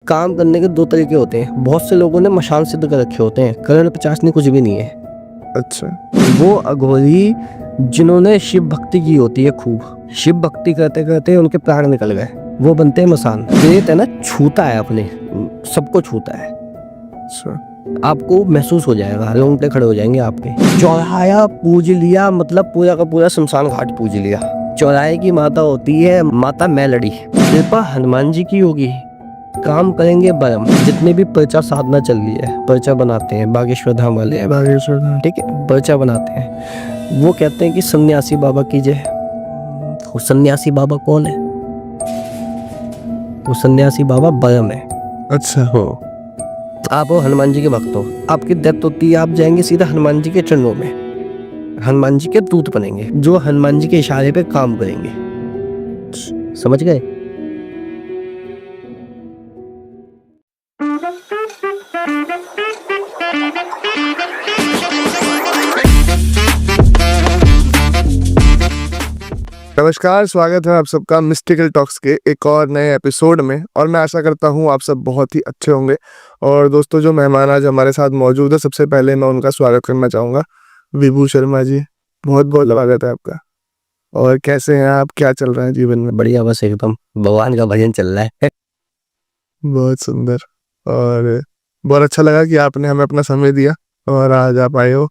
काम करने के दो तरीके होते हैं। बहुत से लोगों ने मशाल सिद्ध कर रखे होते हैं, करण पचासनी कुछ भी नहीं है। अच्छा। वो अघोरी जिन्होंने शिव भक्ति की होती है खूब, शिव भक्ति करते करते उनके प्राण निकल गए, वो बनते हैं मसान। प्रेत है ना, छूता है, अपने सबको छूता है। अच्छा। आपको महसूस हो जाएगा, रोंगटे खड़े हो जाएंगे आपके। चौराया पूज लिया मतलब पूरा का पूरा शमशान घाट पूज लिया। चौराहे की माता होती है माता मैलड़ी। कृपा हनुमान जी की होगी, काम करेंगे बरम। जितने भी पर्चा साधना चल रही है, पर्चा बनाते हैं बागेश्वर धाम वाले, बागेश्वर धाम। ठीक है, पर्चा बनाते हैं। वो कहते हैं कि सन्यासी बाबा की जय। वो सन्यासी बाबा कौन है? वो सन्यासी बाबा बरम है। अच्छा। हो, आप हो हनुमान जी के भक्त हो, आपकी डेथ होती है, आप जाएंगे सीधा हनुमान जी के चरणों में, हनुमान जी के दूत बनेंगे जो हनुमान जी के इशारे पे काम करेंगे। समझ गए? नमस्कार, स्वागत है आप सबका मिस्टिकल टॉक्स के एक और नए एपिसोड में। और मैं आशा करता हूँ आप सब बहुत ही अच्छे होंगे। और दोस्तों, जो मेहमान आज हमारे साथ मौजूद है, सबसे पहले मैं उनका स्वागत करना चाहूँगा। विभू शर्मा जी, बहुत बहुत स्वागत है आपका। और कैसे हैं आप, क्या चल रहा है जीवन में? बढ़िया, बस एकदम भगवान का भजन चल रहा है। बहुत सुंदर। और बहुत अच्छा लगा कि आपने हमें अपना समय दिया और आज आप आए हो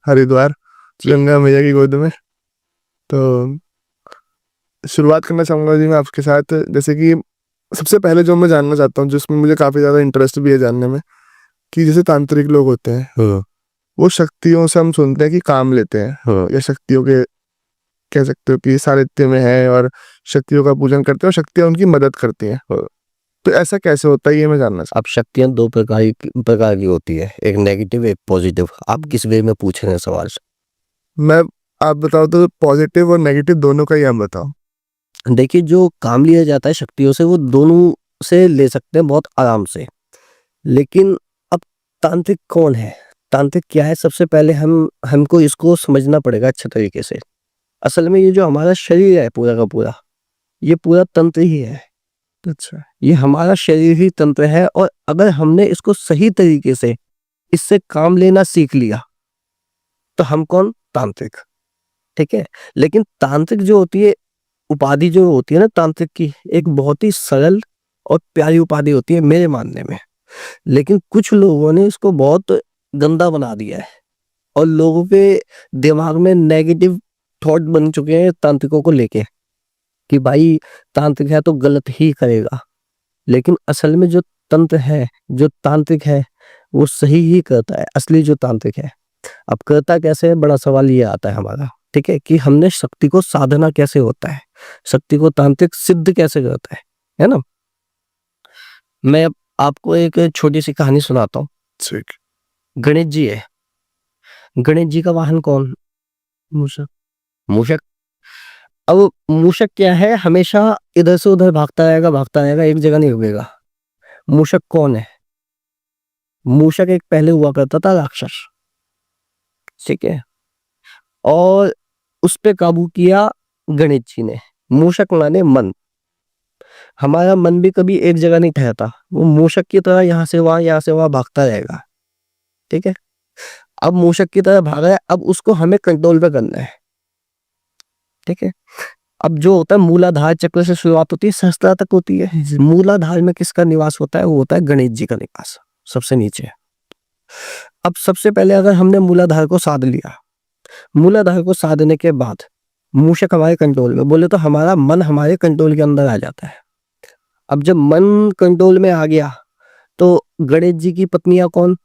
हरिद्वार गंगा मैया की गोद में। तो शुरुआत करना चाहूँगा जी मैं आपके साथ। जैसे कि सबसे पहले जो मैं जानना चाहता हूँ, जिसमें मुझे काफ़ी ज़्यादा इंटरेस्ट भी है जानने में, कि जैसे तांत्रिक लोग होते हैं, वो शक्तियों से हम सुनते हैं कि काम लेते हैं, या शक्तियों के कह सकते हो कि सानिध्य में है और शक्तियों का पूजन करते हैं और शक्तियाँ उनकी मदद करती हैं। तो ऐसा कैसे होता है, ये मैं जानना चाहता अब शक्तियाँ दो प्रकार की होती है, एक नेगेटिव एक पॉजिटिव। आप किस वे में पूछ रहे हैं सवाल? हूँ। आप बताओ तो पॉजिटिव और नेगेटिव दोनों का ही हम बताओ। देखिए, जो काम लिया जाता है शक्तियों से, वो दोनों से ले सकते हैं बहुत आराम से। लेकिन अब तांत्रिक कौन है, तांत्रिक क्या है? सबसे पहले हमको इसको समझना पड़ेगा अच्छे तरीके से। असल में ये जो हमारा शरीर है पूरा का पूरा, ये पूरा तंत्र ही है। अच्छा। ये हमारा शरीर ही तंत्र है, और अगर हमने इसको सही तरीके से इससे काम लेना सीख लिया तो हम कौन? तांत्रिक। ठीक है। लेकिन तांत्रिक जो होती है, उपाधि जो होती है ना तांत्रिक की, एक बहुत ही सरल और प्यारी उपाधि होती है मेरे मानने में। लेकिन कुछ लोगों ने इसको बहुत गंदा बना दिया है, और लोगों के दिमाग में नेगेटिव थॉट बन चुके हैं तांत्रिकों को लेके, कि भाई तांत्रिक है तो गलत ही करेगा। लेकिन असल में जो तंत्र है, जो तांत्रिक है, वो सही ही करता है, असली जो तांत्रिक है। अब करता कैसे है, बड़ा सवाल ये आता है हमारा। ठीक है, कि हमने शक्ति को साधना कैसे होता है, शक्ति को तांत्रिक सिद्ध कैसे करता है ना? मैं अब आपको एक छोटी सी कहानी सुनाता हूँ। ठीक। गणेश जी है, गणेश जी का वाहन कौन? मूषक। मूषक। अब मूषक क्या है, हमेशा इधर से उधर भागता रहेगा, एक जगह नहीं रुकेगा। मूषक कौन है? मूषक एक पहले हुआ करता था राक्षस, ठीक है, और उस पे काबू किया गणेश जी ने। मूषक माने मन। हमारा मन भी कभी एक जगह नहीं ठहरता, वो मूषक की तरह यहाँ से वहां भागता रहेगा। ठीक है। अब मूषक की तरह भागा है, अब उसको हमें कंट्रोल पे करना है। ठीक है। अब जो होता है, मूलाधार चक्र से शुरुआत होती है, सहस्त्रा तक होती है। मूलाधार में किसका निवास होता है? वो होता है गणेश जी का निवास, सबसे नीचे। अब सबसे पहले अगर हमने मूलाधार को साध लिया, मूलाधार को साधने के बाद मूषक हमारे कंट्रोल में, बोले तो हमारा मन हमारे कंट्रोल के अंदर आ जाता है। अब जब मन कंट्रोल में आ गया तो गणेश जी की पत्नियां कौन?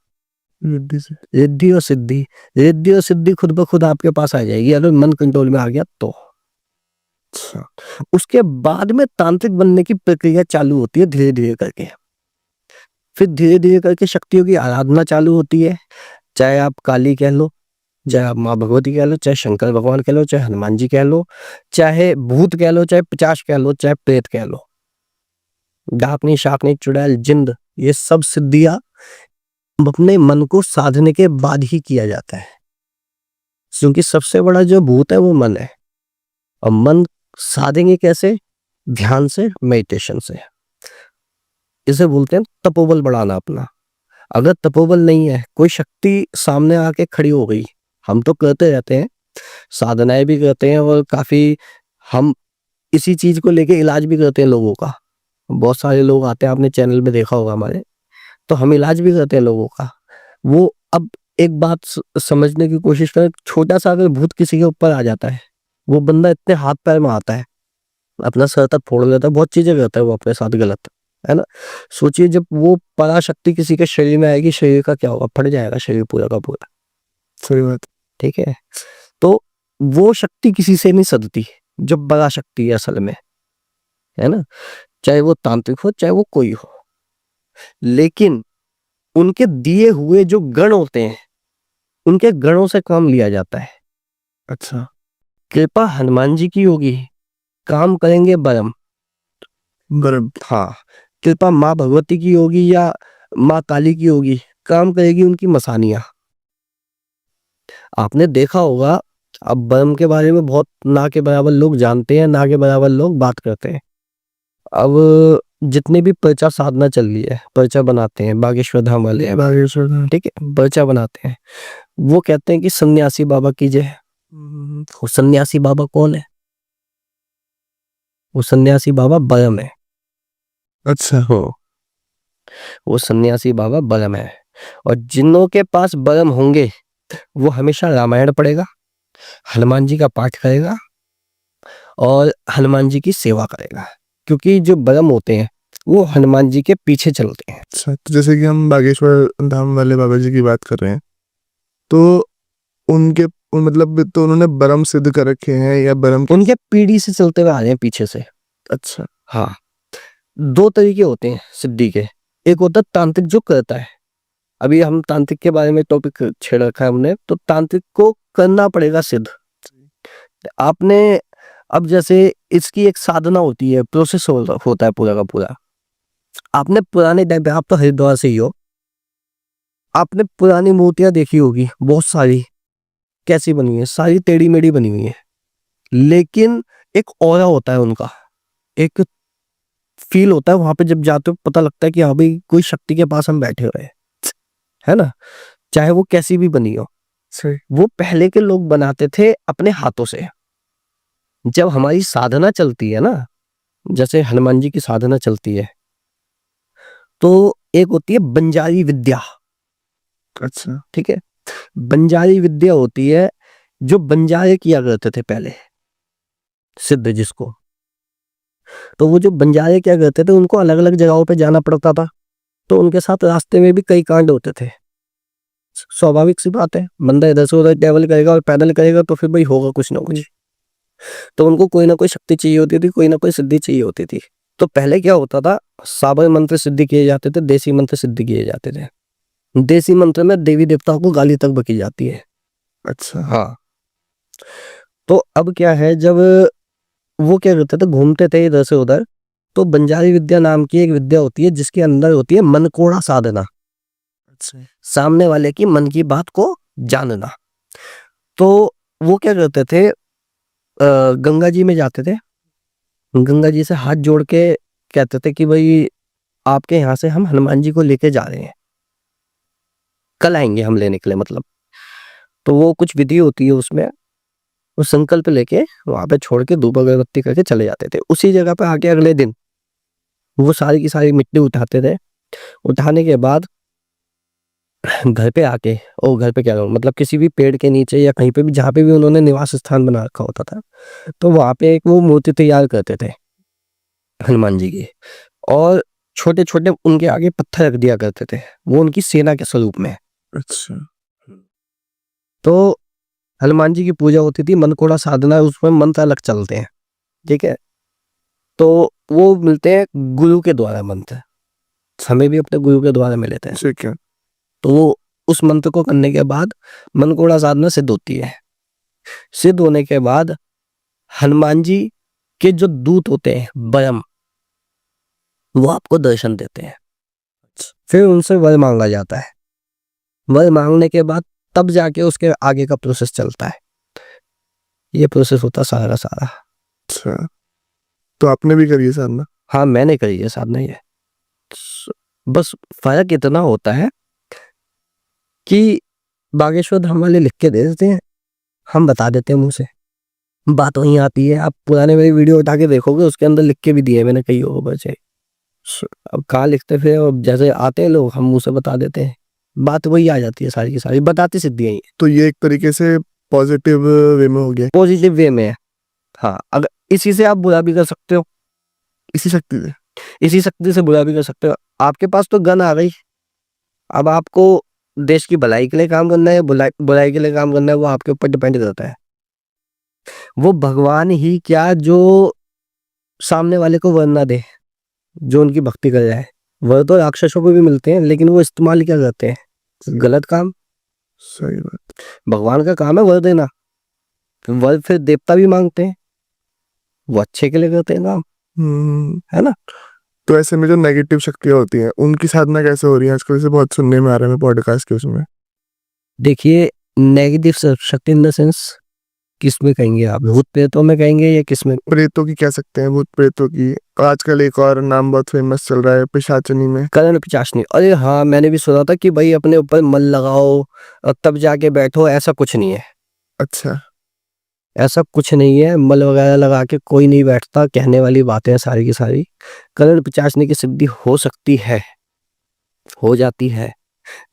रिद्धि से। रिद्धि और सिद्धि। रिद्धि और सिद्धि खुद ब खुद आपके पास आ जाएगी अगर मन कंट्रोल में आ गया तो। अच्छा। उसके बाद में तांत्रिक बनने की प्रक्रिया चालू होती है, धीरे धीरे करके। फिर धीरे धीरे करके शक्तियों की आराधना चालू होती है। चाहे आप काली कह लो, चाहे आप माँ भगवती कह लो, चाहे शंकर भगवान कह लो, चाहे हनुमान जी कह लो, चाहे भूत कह लो, चाहे पिशाच कह लो, चाहे प्रेत कह लो, डाकनी शाकनी चुड़ैल जिंद, ये सब सिद्धियां अपने मन को साधने के बाद ही किया जाता है। क्योंकि सबसे बड़ा जो भूत है वो मन है। और मन साधेंगे कैसे? ध्यान से, मेडिटेशन से। इसे बोलते हैं तपोबल बढ़ाना अपना। अगर तपोबल नहीं है, कोई शक्ति सामने आके खड़ी हो गई, हम तो करते रहते हैं, साधनाएं भी करते हैं और काफी हम इसी चीज को लेके इलाज भी करते हैं लोगों का। बहुत सारे लोग आते हैं, आपने चैनल में देखा होगा हमारे, तो हम इलाज भी करते हैं लोगों का। वो अब एक बात समझने की कोशिश करें, छोटा सा अगर भूत किसी के ऊपर आ जाता है, वो बंदा इतने हाथ पैर में आता है, अपना सर तक फोड़ लेता है, बहुत चीजें करता है वो अपने साथ गलत, है ना। सोचिए जब वो पराशक्ति किसी के शरीर में आएगी, शरीर का क्या होगा, फट जाएगा शरीर पूरा का पूरा। सही बात। ठीक है, तो वो शक्ति किसी से नहीं सदती जब बड़ा शक्ति है असल में, है ना, चाहे वो तांत्रिक हो चाहे वो कोई हो। लेकिन उनके दिए हुए जो गण होते हैं, उनके गणों से काम लिया जाता है। अच्छा, कृपा हनुमान जी की होगी, काम करेंगे बरम। बराबर। हाँ, कृपा माँ भगवती की होगी या माँ काली की होगी, काम करेगी उनकी मसानियां। आपने देखा होगा, अब बरम के बारे में बहुत ना के बराबर लोग जानते हैं, ना के बराबर लोग बात करते हैं। अब जितने भी पर्चा साधना चल रही है, पर्चा बनाते हैं बागेश्वर धाम वाले, बागेश्वर धाम। ठीक है, पर्चा बनाते हैं, वो कहते हैं कि सन्यासी बाबा की जय। वो सन्यासी बाबा कौन है? वो सन्यासी बाबा बरम है। अच्छा, हो, वो सन्यासी बाबा बरम है। और जिनों के पास बरम होंगे, वो हमेशा रामायण पढ़ेगा, हनुमान जी का पाठ करेगा और हनुमान जी की सेवा करेगा। क्योंकि जो बरम होते हैं वो हनुमान जी के पीछे चलते हैं। अच्छा। तो जैसे कि हम बागेश्वर धाम वाले बाबा जी की बात कर रहे हैं, तो उनके मतलब तो उन्होंने बरम सिद्ध कर रखे हैं या बरम उनके पीढ़ी से चलते हुए आ रहे हैं पीछे से। अच्छा, हाँ, दो तरीके होते हैं सिद्धि के। एक होता है तांत्रिक जो करता है, अभी हम तांत्रिक के बारे में टॉपिक छेड़ रखा है हमने, तो तांत्रिक को करना पड़ेगा सिद्ध। आपने अब जैसे इसकी एक साधना होती है, प्रोसेस होता है पूरा का पूरा। आपने पुराने टाइम पे, आप तो हरिद्वार से ही हो, आपने पुरानी मूर्तियां देखी होगी बहुत सारी, कैसी बनी हुई है, सारी टेढ़ी मेढ़ी बनी हुई है, लेकिन एक ऑरा होता है उनका, एक फील होता है वहां पे जब जाते हो, पता लगता है कि हाँ भाई कोई शक्ति के पास हम बैठे हुए हैं, है ना, चाहे वो कैसी भी बनी हो। सही। वो पहले के लोग बनाते थे अपने हाथों से। जब हमारी साधना चलती है ना, जैसे हनुमान जी की साधना चलती है, तो एक होती है बंजारी विद्या। अच्छा, ठीक है, बंजारी विद्या होती है जो बंजारे किया करते थे पहले, सिद्ध जिसको। तो वो जो बंजारे क्या करते थे, उनको अलग अलग जगहों पे जाना पड़ता था, तो उनके साथ रास्ते में भी कई कांड होते थे। स्वाभाविक सी बात है, बंदा इधर से उधर ट्रेवल करेगा और पैदल करेगा तो फिर भाई होगा कुछ ना कुछ। तो उनको कोई ना कोई शक्ति चाहिए होती थी, कोई ना कोई सिद्धि चाहिए होती थी। तो पहले क्या होता था, साबर मंत्र सिद्धि किए जाते थे, देसी मंत्र सिद्धि किए जाते थे। देसी मंत्र में देवी देवताओं को गाली तक बकी जाती है। अच्छा। हाँ, तो अब क्या है, जब वो क्या करते थे, घूमते थे इधर से उधर, तो बंजारी विद्या नाम की एक विद्या होती है जिसके अंदर होती है मनकोड़ा साधना, अच्छा, सामने वाले की मन की बात को जानना। तो वो क्या करते थे, गंगा जी में जाते थे, गंगा जी से हाथ जोड़ के कहते थे कि भाई आपके यहाँ से हम हनुमान जी को लेके जा रहे हैं, कल आएंगे हम लेने के लिए, मतलब। तो वो कुछ विधि होती है उसमें, वो संकल्प लेके वहां पे छोड़ के धूप अगरबत्ती करके चले जाते थे। उसी जगह पे आके अगले दिन वो सारी की सारी मिट्टी उठाते थे। उठाने के बाद घर पे आके, और घर पे क्या करूँ, मतलब किसी भी पेड़ के नीचे या कहीं पे भी जहाँ पे भी उन्होंने निवास स्थान बना रखा होता था, तो वहां पे एक वो मूर्ति तैयार करते थे हनुमान जी की, और छोटे छोटे उनके आगे पत्थर रख दिया करते थे, वो उनकी सेना के स्वरूप में। अच्छा, तो हनुमान जी की पूजा होती थी, मनकोड़ा साधना, उसमें मंत्र अलग चलते हैं, ठीक है। तो वो मिलते हैं गुरु के द्वारा मंत्र, हमें भी अपने गुरु के द्वारा मिले थे। ठीक है। तो वो उस मंत्र को करने के बाद मनकोड़ा साधना सिद्ध होती है। सिद्ध होने के बाद हनुमान जी के जो दूत होते हैं बयम, वो आपको दर्शन देते हैं। फिर उनसे वर मांगा जाता है, वर मांगने के बाद तब जाके उसके आगे का प्रोसेस चलता है। ये प्रोसेस होता सारा का सारा। अच्छा, तो आपने भी करी है साधना? हाँ, मैंने करी है साधना ये। बस फर्क इतना होता है कि बागेश्वर धाम वाले लिख के दे देते हैं, हम बता देते हैं मुंह से, बात वहीं आती है। आप पुराने मेरी वीडियो उठा के देखोगे, उसके अंदर लिख के भी दिए मैंने कई होगा बचे। अब कहाँ लिखते फिर, अब जैसे आते हैं लोग हम मुंह से बता देते हैं, बात वही आ जाती है सारी की सारी, बताती सिद्धि है, तो ये एक तरीके से पॉजिटिव वे में हो गया, पॉजिटिव वे में है। हाँ, अगर इसी से आप बुरा भी कर सकते हो, इसी शक्ति से। इसी शक्ति से बुरा भी कर सकते हो। आपके पास तो गन आ गई, अब आपको देश की भलाई के लिए काम करना है, बुराई के लिए काम करना है, वो आपके ऊपर डिपेंड करता है। वो भगवान ही क्या जो सामने वाले को वर ना दे, जो उनकी भक्ति कर जाए। वर तो राक्षसों को भी मिलते हैं, लेकिन वो इस्तेमाल क्या करते हैं, गलत काम। सही बात। भगवान का काम है वर देना, वर फिर देवता भी मांगते हैं, वो अच्छे के लिए करते हैं काम, है ना। तो ऐसे में जो नेगेटिव शक्तियां होती हैं उनकी साधना कैसे हो रही है आजकल, से बहुत सुनने में आ रहा है पॉडकास्ट के उसमें। देखिए, नेगेटिव शक्ति इन द सेंस किस में कहेंगे आप, भूत प्रेतों में कहेंगे या किस में? प्रेतों की कह सकते हैं, भूत प्रेतों की। आजकल एक और नाम बहुत फेमस चल रहा है, पिशाचनी में। करण पिचाशनी, अरे हाँ, मैंने भी सुना था कि भाई अपने ऊपर मल लगाओ और तब जाके बैठो, ऐसा कुछ नहीं है। अच्छा, ऐसा कुछ नहीं है, मल वगैरह लगा के कोई नहीं बैठता, कहने वाली बातें हैं सारी की सारी। करण पिचाशनी की सिद्धि हो सकती है, हो जाती है,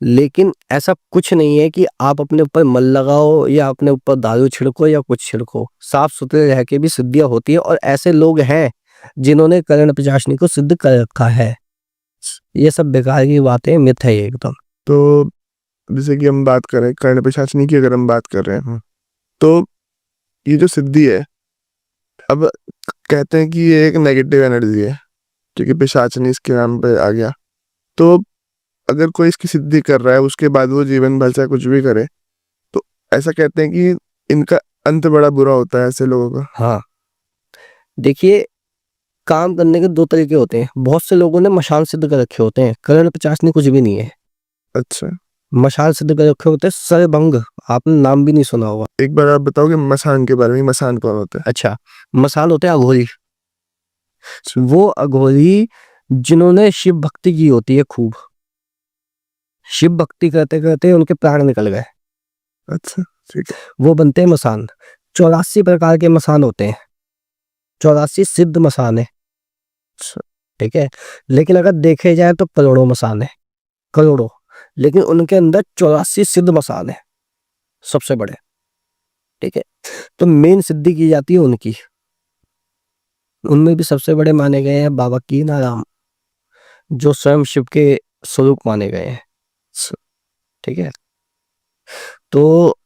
लेकिन ऐसा कुछ नहीं है कि आप अपने ऊपर मल लगाओ या अपने ऊपर दारू छिड़को या कुछ छिड़को। साफ सुथरे रह के भी सिद्धियां होती है, और ऐसे लोग हैं जिन्होंने कर्ण पिचाशनी को सिद्ध कर रखा है। ये सब बेकार की बातें, मिथ है ये एकदम। तो जैसे कि हम बात कर रहे हैं कर्ण पिशाचनी की, अगर हम बात कर रहे हैं तो ये जो सिद्धि है, अब कहते हैं कि ये एक नेगेटिव एनर्जी है क्योंकि पिशाचनी इसके नाम पे आ गया। तो अगर कोई इसकी सिद्धि कर रहा है उसके बाद वो जीवन भर चाहे कुछ भी करे, तो ऐसा कहते हैं कि इनका अंत बड़ा बुरा होता है ऐसे लोगों का। हाँ, देखिए, काम करने के दो तरीके होते हैं। बहुत से लोगों ने मशाल सिद्ध कर रखे होते हैं, कर्ण पिचाशनी कुछ भी नहीं है। अच्छा, मशाल सिद्ध कर रखे होते हैं, सरभंग, आपने नाम भी नहीं सुना होगा। एक बार आप बताओगे मसान के बारे में, मसान कौन होता है? अच्छा, मसाल होते हैं अघोरी। वो अघोरी जिन्होंने शिव भक्ति की होती है खूब, शिव भक्ति करते करते उनके प्राण निकल गए, अच्छा, ठीक है। वो बनते हैं मसान। 84 प्रकार के मसान होते हैं, 84 सिद्ध मसान है, ठीक है। लेकिन अगर देखे जाए तो करोड़ों मसान है, करोड़ों, लेकिन उनके अंदर 84 सिद्ध मसान है, सबसे बड़े, ठीक है। तो मेन सिद्धि की जाती है उनकी, उनमें भी सबसे बड़े माने गए हैं बाबा कीनाराम, जो स्वयं शिव के स्वरूप माने गए हैं, ठीक है। तो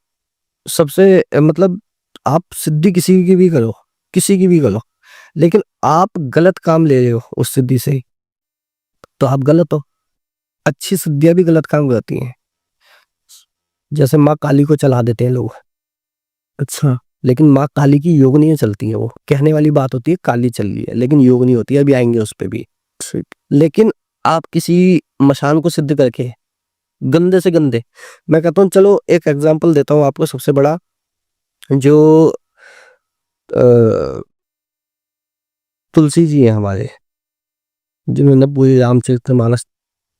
सबसे मतलब आप सिद्धि किसी की भी करो, किसी की भी करो, लेकिन आप गलत काम ले रहे हो उस सिद्धि से, तो आप गलत हो। अच्छी सिद्धियां भी गलत काम करती हैं, जैसे माँ काली को चला देते हैं लोग। अच्छा, लेकिन माँ काली की योग नहीं चलती है, वो कहने वाली बात होती है काली चल रही है, लेकिन योग नहीं होती है, अभी आएंगे उस पर भी। ठीक। लेकिन आप किसी मशान को सिद्ध करके, गंदे से गंदे, मैं कहता हूँ, चलो एक एग्जांपल देता हूँ आपको सबसे बड़ा, जो तुलसी जी हैं हमारे, जिन्होंने पूरी रामचरितमानस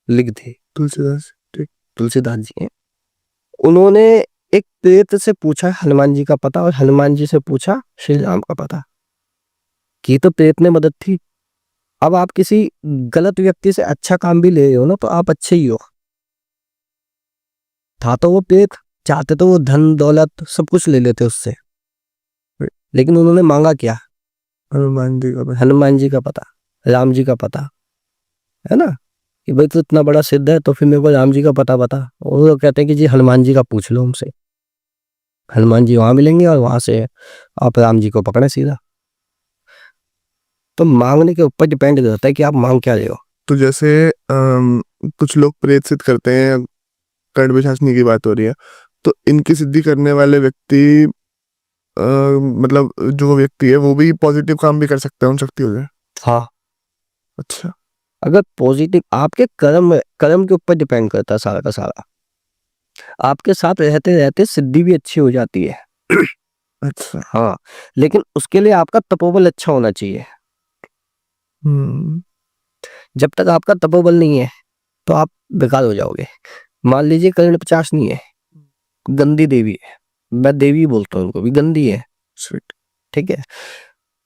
लिख दी, तुलसीदास, ठीक। तुलसीदास जी हैं। उन्होंने एक प्रेत से पूछा हनुमान जी का पता, और हनुमान जी से पूछा श्री राम का पता, की तो प्रेत ने मदद थी। अब आप किसी गलत व्यक्ति से अच्छा काम भी ले रहे हो ना, तो आप अच्छे ही हो। था तो वो प्रेत, चाहते तो वो धन दौलत सब कुछ ले लेते उससे, लेकिन उन्होंने मांगा क्या? हनुमान जी का पता। हनुमान जी का पता, राम जी का पता, है ना, कि भाई तो इतना बड़ा सिद्ध है तो फिर मेरे को राम जी का पता बता। और वो कहते हैं कि जी हनुमान जी का पूछ लो हमसे, हनुमान जी वहां मिलेंगे और वहां से आप राम जी को पकड़े सीधा। तो मांगने के ऊपर डिपेंड करता है कि आप मांग क्या रहे हो। तो जैसे कुछ लोग प्रेत सिद्ध करते हैं, कर्ण पिशाचनी की बात हो रही है, तो इनकी सिद्धि करने वाले व्यक्ति मतलब जो व्यक्ति है वो भी पॉजिटिव काम भी कर सकता है उन शक्तियों से? हाँ, अच्छा, अगर पॉजिटिव, आपके कर्म कर्म के ऊपर डिपेंड करता है सारा का सारा। आपके साथ रहते रहते सिद्धि भी अच्छी हो जाती है। अच्छा। हाँ, लेकिन उसके लिए आपका तपोबल अच्छा होना चाहिए। हम्म, जब तक आपका तपोबल नहीं है तो आप बेकार हो जाओगे। मान लीजिए कर्ण 50 नहीं है, गंदी देवी है, मैं देवी बोलता हूँ उनको भी, गंदी है, ठीक है,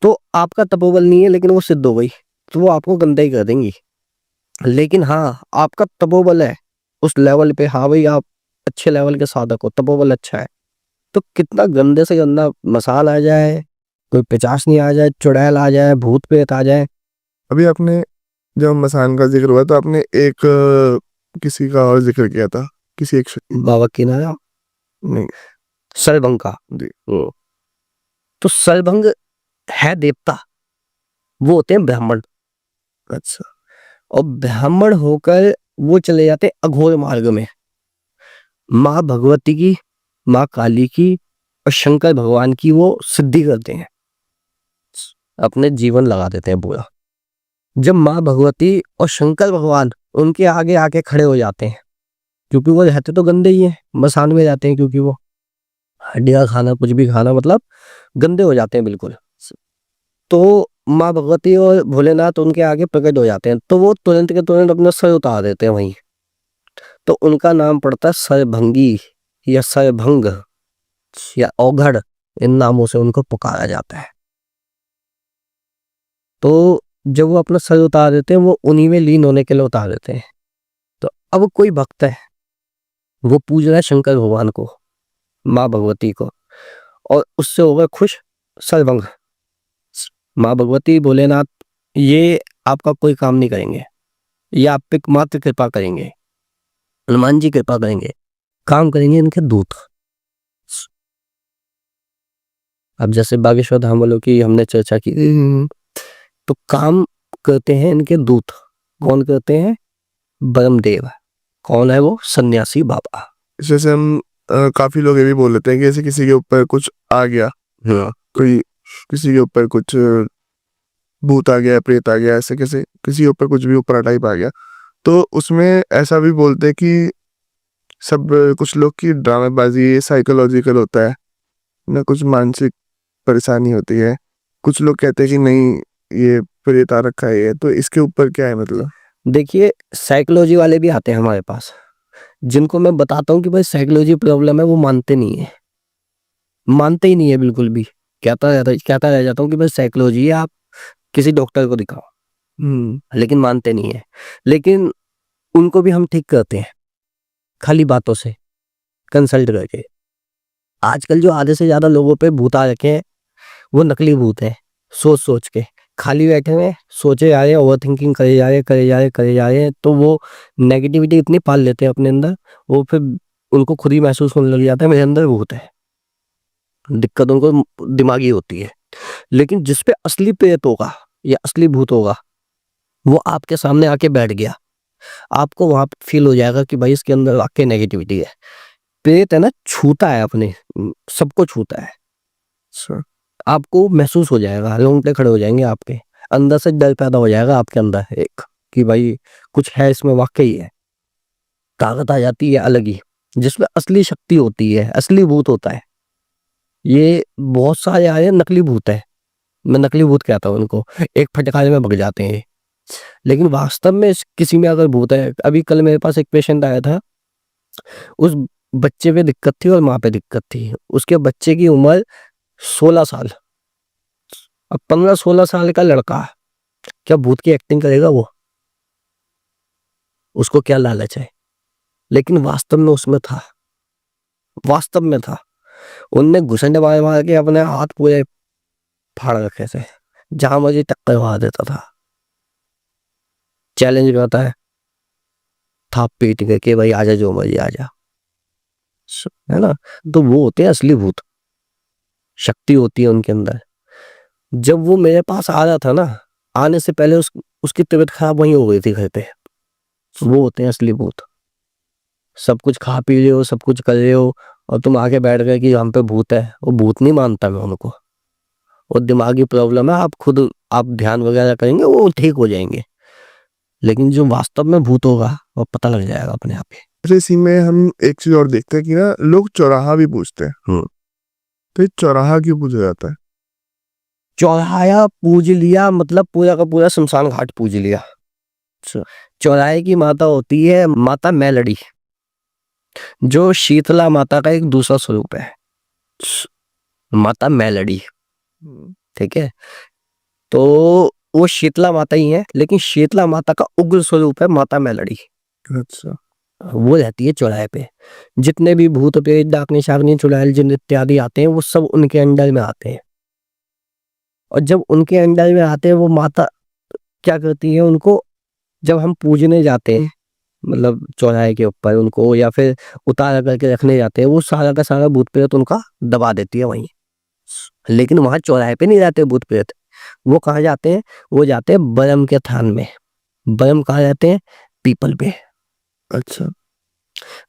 तो आपका तपोबल नहीं है लेकिन वो सिद्ध हो गई तो वो आपको गंदा ही कर देंगी। लेकिन हाँ, आपका तपोबल है उस लेवल पे, हाँ भाई आप अच्छे लेवल के साधक हो, तपोबल अच्छा है, तो कितना गंदे से गंदा मसाल आ जाए, कोई पिचासनी आ जाए, चुड़ैल आ जाए, भूत प्रेत आ जाए। अभी आपने जब मसान का जिक्र हुआ तो आपने एक किसी का और जिक्र किया था, किसी एक शक्ति बाबा की ना नहीं। सलभंग का। जी। तो सलभंग है देवता, वो होते हैं ब्राह्मण, अच्छा। और ब्राह्मण होकर वो चले जाते हैं अघोर मार्ग में, माँ भगवती की, माँ काली की और शंकर भगवान की वो सिद्धि करते हैं, अपने जीवन लगा देते हैं पूरा। जब माँ भगवती और शंकर भगवान उनके आगे आके खड़े हो जाते हैं, क्योंकि वो रहते तो गंदे ही हैं, मसान में जाते हैं, क्योंकि वो हड्डियां खाना, कुछ भी खाना, मतलब गंदे हो जाते हैं बिल्कुल। तो माँ भगवती और भोलेनाथ उनके आगे प्रकट हो जाते हैं, तो वो तुरंत के तुरंत अपना सर उतार देते हैं वहीं, तो उनका नाम पड़ता है सरभंगी या सरभंग या औघड़, इन नामों से उनको पुकारा जाता है। तो जब वो अपना सर उतार देते हैं, वो उन्हीं में लीन होने के लिए उतार देते हैं। तो अब कोई भक्त है, वो पूज रहा है शंकर भगवान को, माँ भगवती को, और उससे होगा खुश सरभंग। माँ भगवती, भोलेनाथ ये आपका कोई काम नहीं करेंगे, ये आप पे मात्र कृपा करेंगे, हनुमान जी कृपा करेंगे, काम करेंगे इनके दूत। अब जैसे बागेश्वर धाम वालों की हमने चर्चा की, तो काम करते हैं इनके दूत। कौन करते हैं? ब्रह्मदेव। कौन है वो? सन्यासी बाबा। जैसे हम काफी लोग ये भी बोल लेते हैं कि जैसे किसी के ऊपर कुछ आ गया, कोई किसी के ऊपर कुछ भूत आ गया, प्रेत आ गया, ऐसे कैसे किसी के ऊपर कुछ भी ऊपर टाइप आ गया, तो उसमें ऐसा भी बोलते हैं कि सब कुछ लोग की ड्रामेबाजी साइकोलॉजिकल होता है ना, कुछ मानसिक परेशानी होती है। कुछ लोग कहते हैं कि नहीं ये प्रेत आ रखा है, तो इसके ऊपर क्या है मतलब? देखिए, साइकोलॉजी वाले भी आते हैं हमारे पास, जिनको मैं बताता हूँ कि भाई साइकोलॉजी प्रॉब्लम है, वो मानते नहीं है, मानते ही नहीं है बिल्कुल भी। कहता रह जाता हूँ कि भाई साइकोलॉजी है, आप किसी डॉक्टर को दिखाओ, लेकिन मानते नहीं है। लेकिन उनको भी हम ठीक करते हैं, खाली बातों से कंसल्ट करके। आजकल जो आधे से ज्यादा लोगों पे भूत आ रखे हैं, वो नकली भूत है। सोच सोच के खाली बैठे हुए सोचे जा रहे हैं, ओवर थिंकिंग करे जा रहे हैं, तो वो नेगेटिविटी इतनी पाल लेते हैं अपने अंदर, वो फिर उनको खुद ही महसूस होने लग जाता है मेरे अंदर भूत है। दिक्कत उनको दिमागी होती है। लेकिन जिसपे असली प्रेत होगा या असली भूत होगा, वो आपके सामने आके बैठ गया, आपको वहां फील हो जाएगा कि भाई इसके अंदर वाकई नेगेटिविटी है। प्रेत है ना, छूता है अपने, सबको छूता है। आपको महसूस हो जाएगा, रोंगटे खड़े हो जाएंगे आपके अंदर से, डर पैदा हो जाएगा आपके अंदर एक, कि भाई कुछ है इसमें, वाकई है। ताकत आ जाती है अलग ही, जिसमें असली शक्ति होती है, असली भूत होता है। ये बहुत सारे आए नकली भूत है, मैं नकली भूत कहता हूँ उनको, एक फटकारे में भग जाते हैं। लेकिन वास्तव में किसी में अगर भूत है, अभी कल मेरे पास एक पेशेंट आया था, उस बच्चे पे दिक्कत थी और माँ पे दिक्कत थी। उसके बच्चे की उम्र 16 साल, अब 15-16 साल का लड़का क्या भूत की एक्टिंग करेगा वो? उसको क्या लालच है? लेकिन वास्तव में उसमें था, वास्तव में था। उनने घुसंडे मार मार के अपने हाथ पूरे फाड़ रखे थे, जहां मुझे टक्कर मार देता था, चैलेंज करता है, थाप पीट के भाई आजा, जो मर्जी आजा, है ना। तो वो होते हैं असली भूत, शक्ति होती है उनके अंदर। जब वो मेरे पास आ रहा था ना, आने से पहले उसकी तबीयत खराब वहीं हो गई थी घर पे। वो होते हैं असली भूत। सब कुछ खा पी रहे हो, सब कुछ कर रहे हो, और तुम आके बैठ गए कि हम पे भूत है। वो भूत नहीं मानता मैं उनको, वो दिमागी प्रॉब्लम है। आप ध्यान वगैरह करेंगे वो ठीक हो जाएंगे, लेकिन जो वास्तव में भूत होगा वो पता लग जाएगा अपने आप ही। जैसे इसी में हम एक चीज और देखते हैं कि ना, लोग चौराहा भी पूछते हैं, तो ये चौराहा क्यों पूछा जाता है? चौराहा पूज लिया मतलब पूरा का पूरा शमशान घाट पूज लिया। अच्छा चौराहे की माता होती है माता मेलडी, जो शीतला माता का एक दूसरा स्वरूप है, माता मेलडी। ठीक है, तो वो शीतला माता ही है, लेकिन शीतला माता का उग्र स्वरूप है माता मेलडी। अच्छा वो रहती है चौराहे पे। जितने भी भूत प्रेत डाकनी शाकनी चुड़ैल जिन इत्यादि आते हैं वो सब उनके अंडर में आते हैं। और जब उनके अंडर में आते हैं वो माता क्या करती है, उनको जब हम पूजने जाते हैं मतलब चौराहे के ऊपर उनको, या फिर उतार करके रखने जाते हैं, वो सारा का सारा भूत प्रेत उनका दबा देती है वहीं। लेकिन वहां चौराहे पे नहीं जाते भूत प्रेत, वो कहाँ जाते हैं, वो जाते हैं बरम के थान में। बरम कहाँ जाते हैं, पीपल पे। अच्छा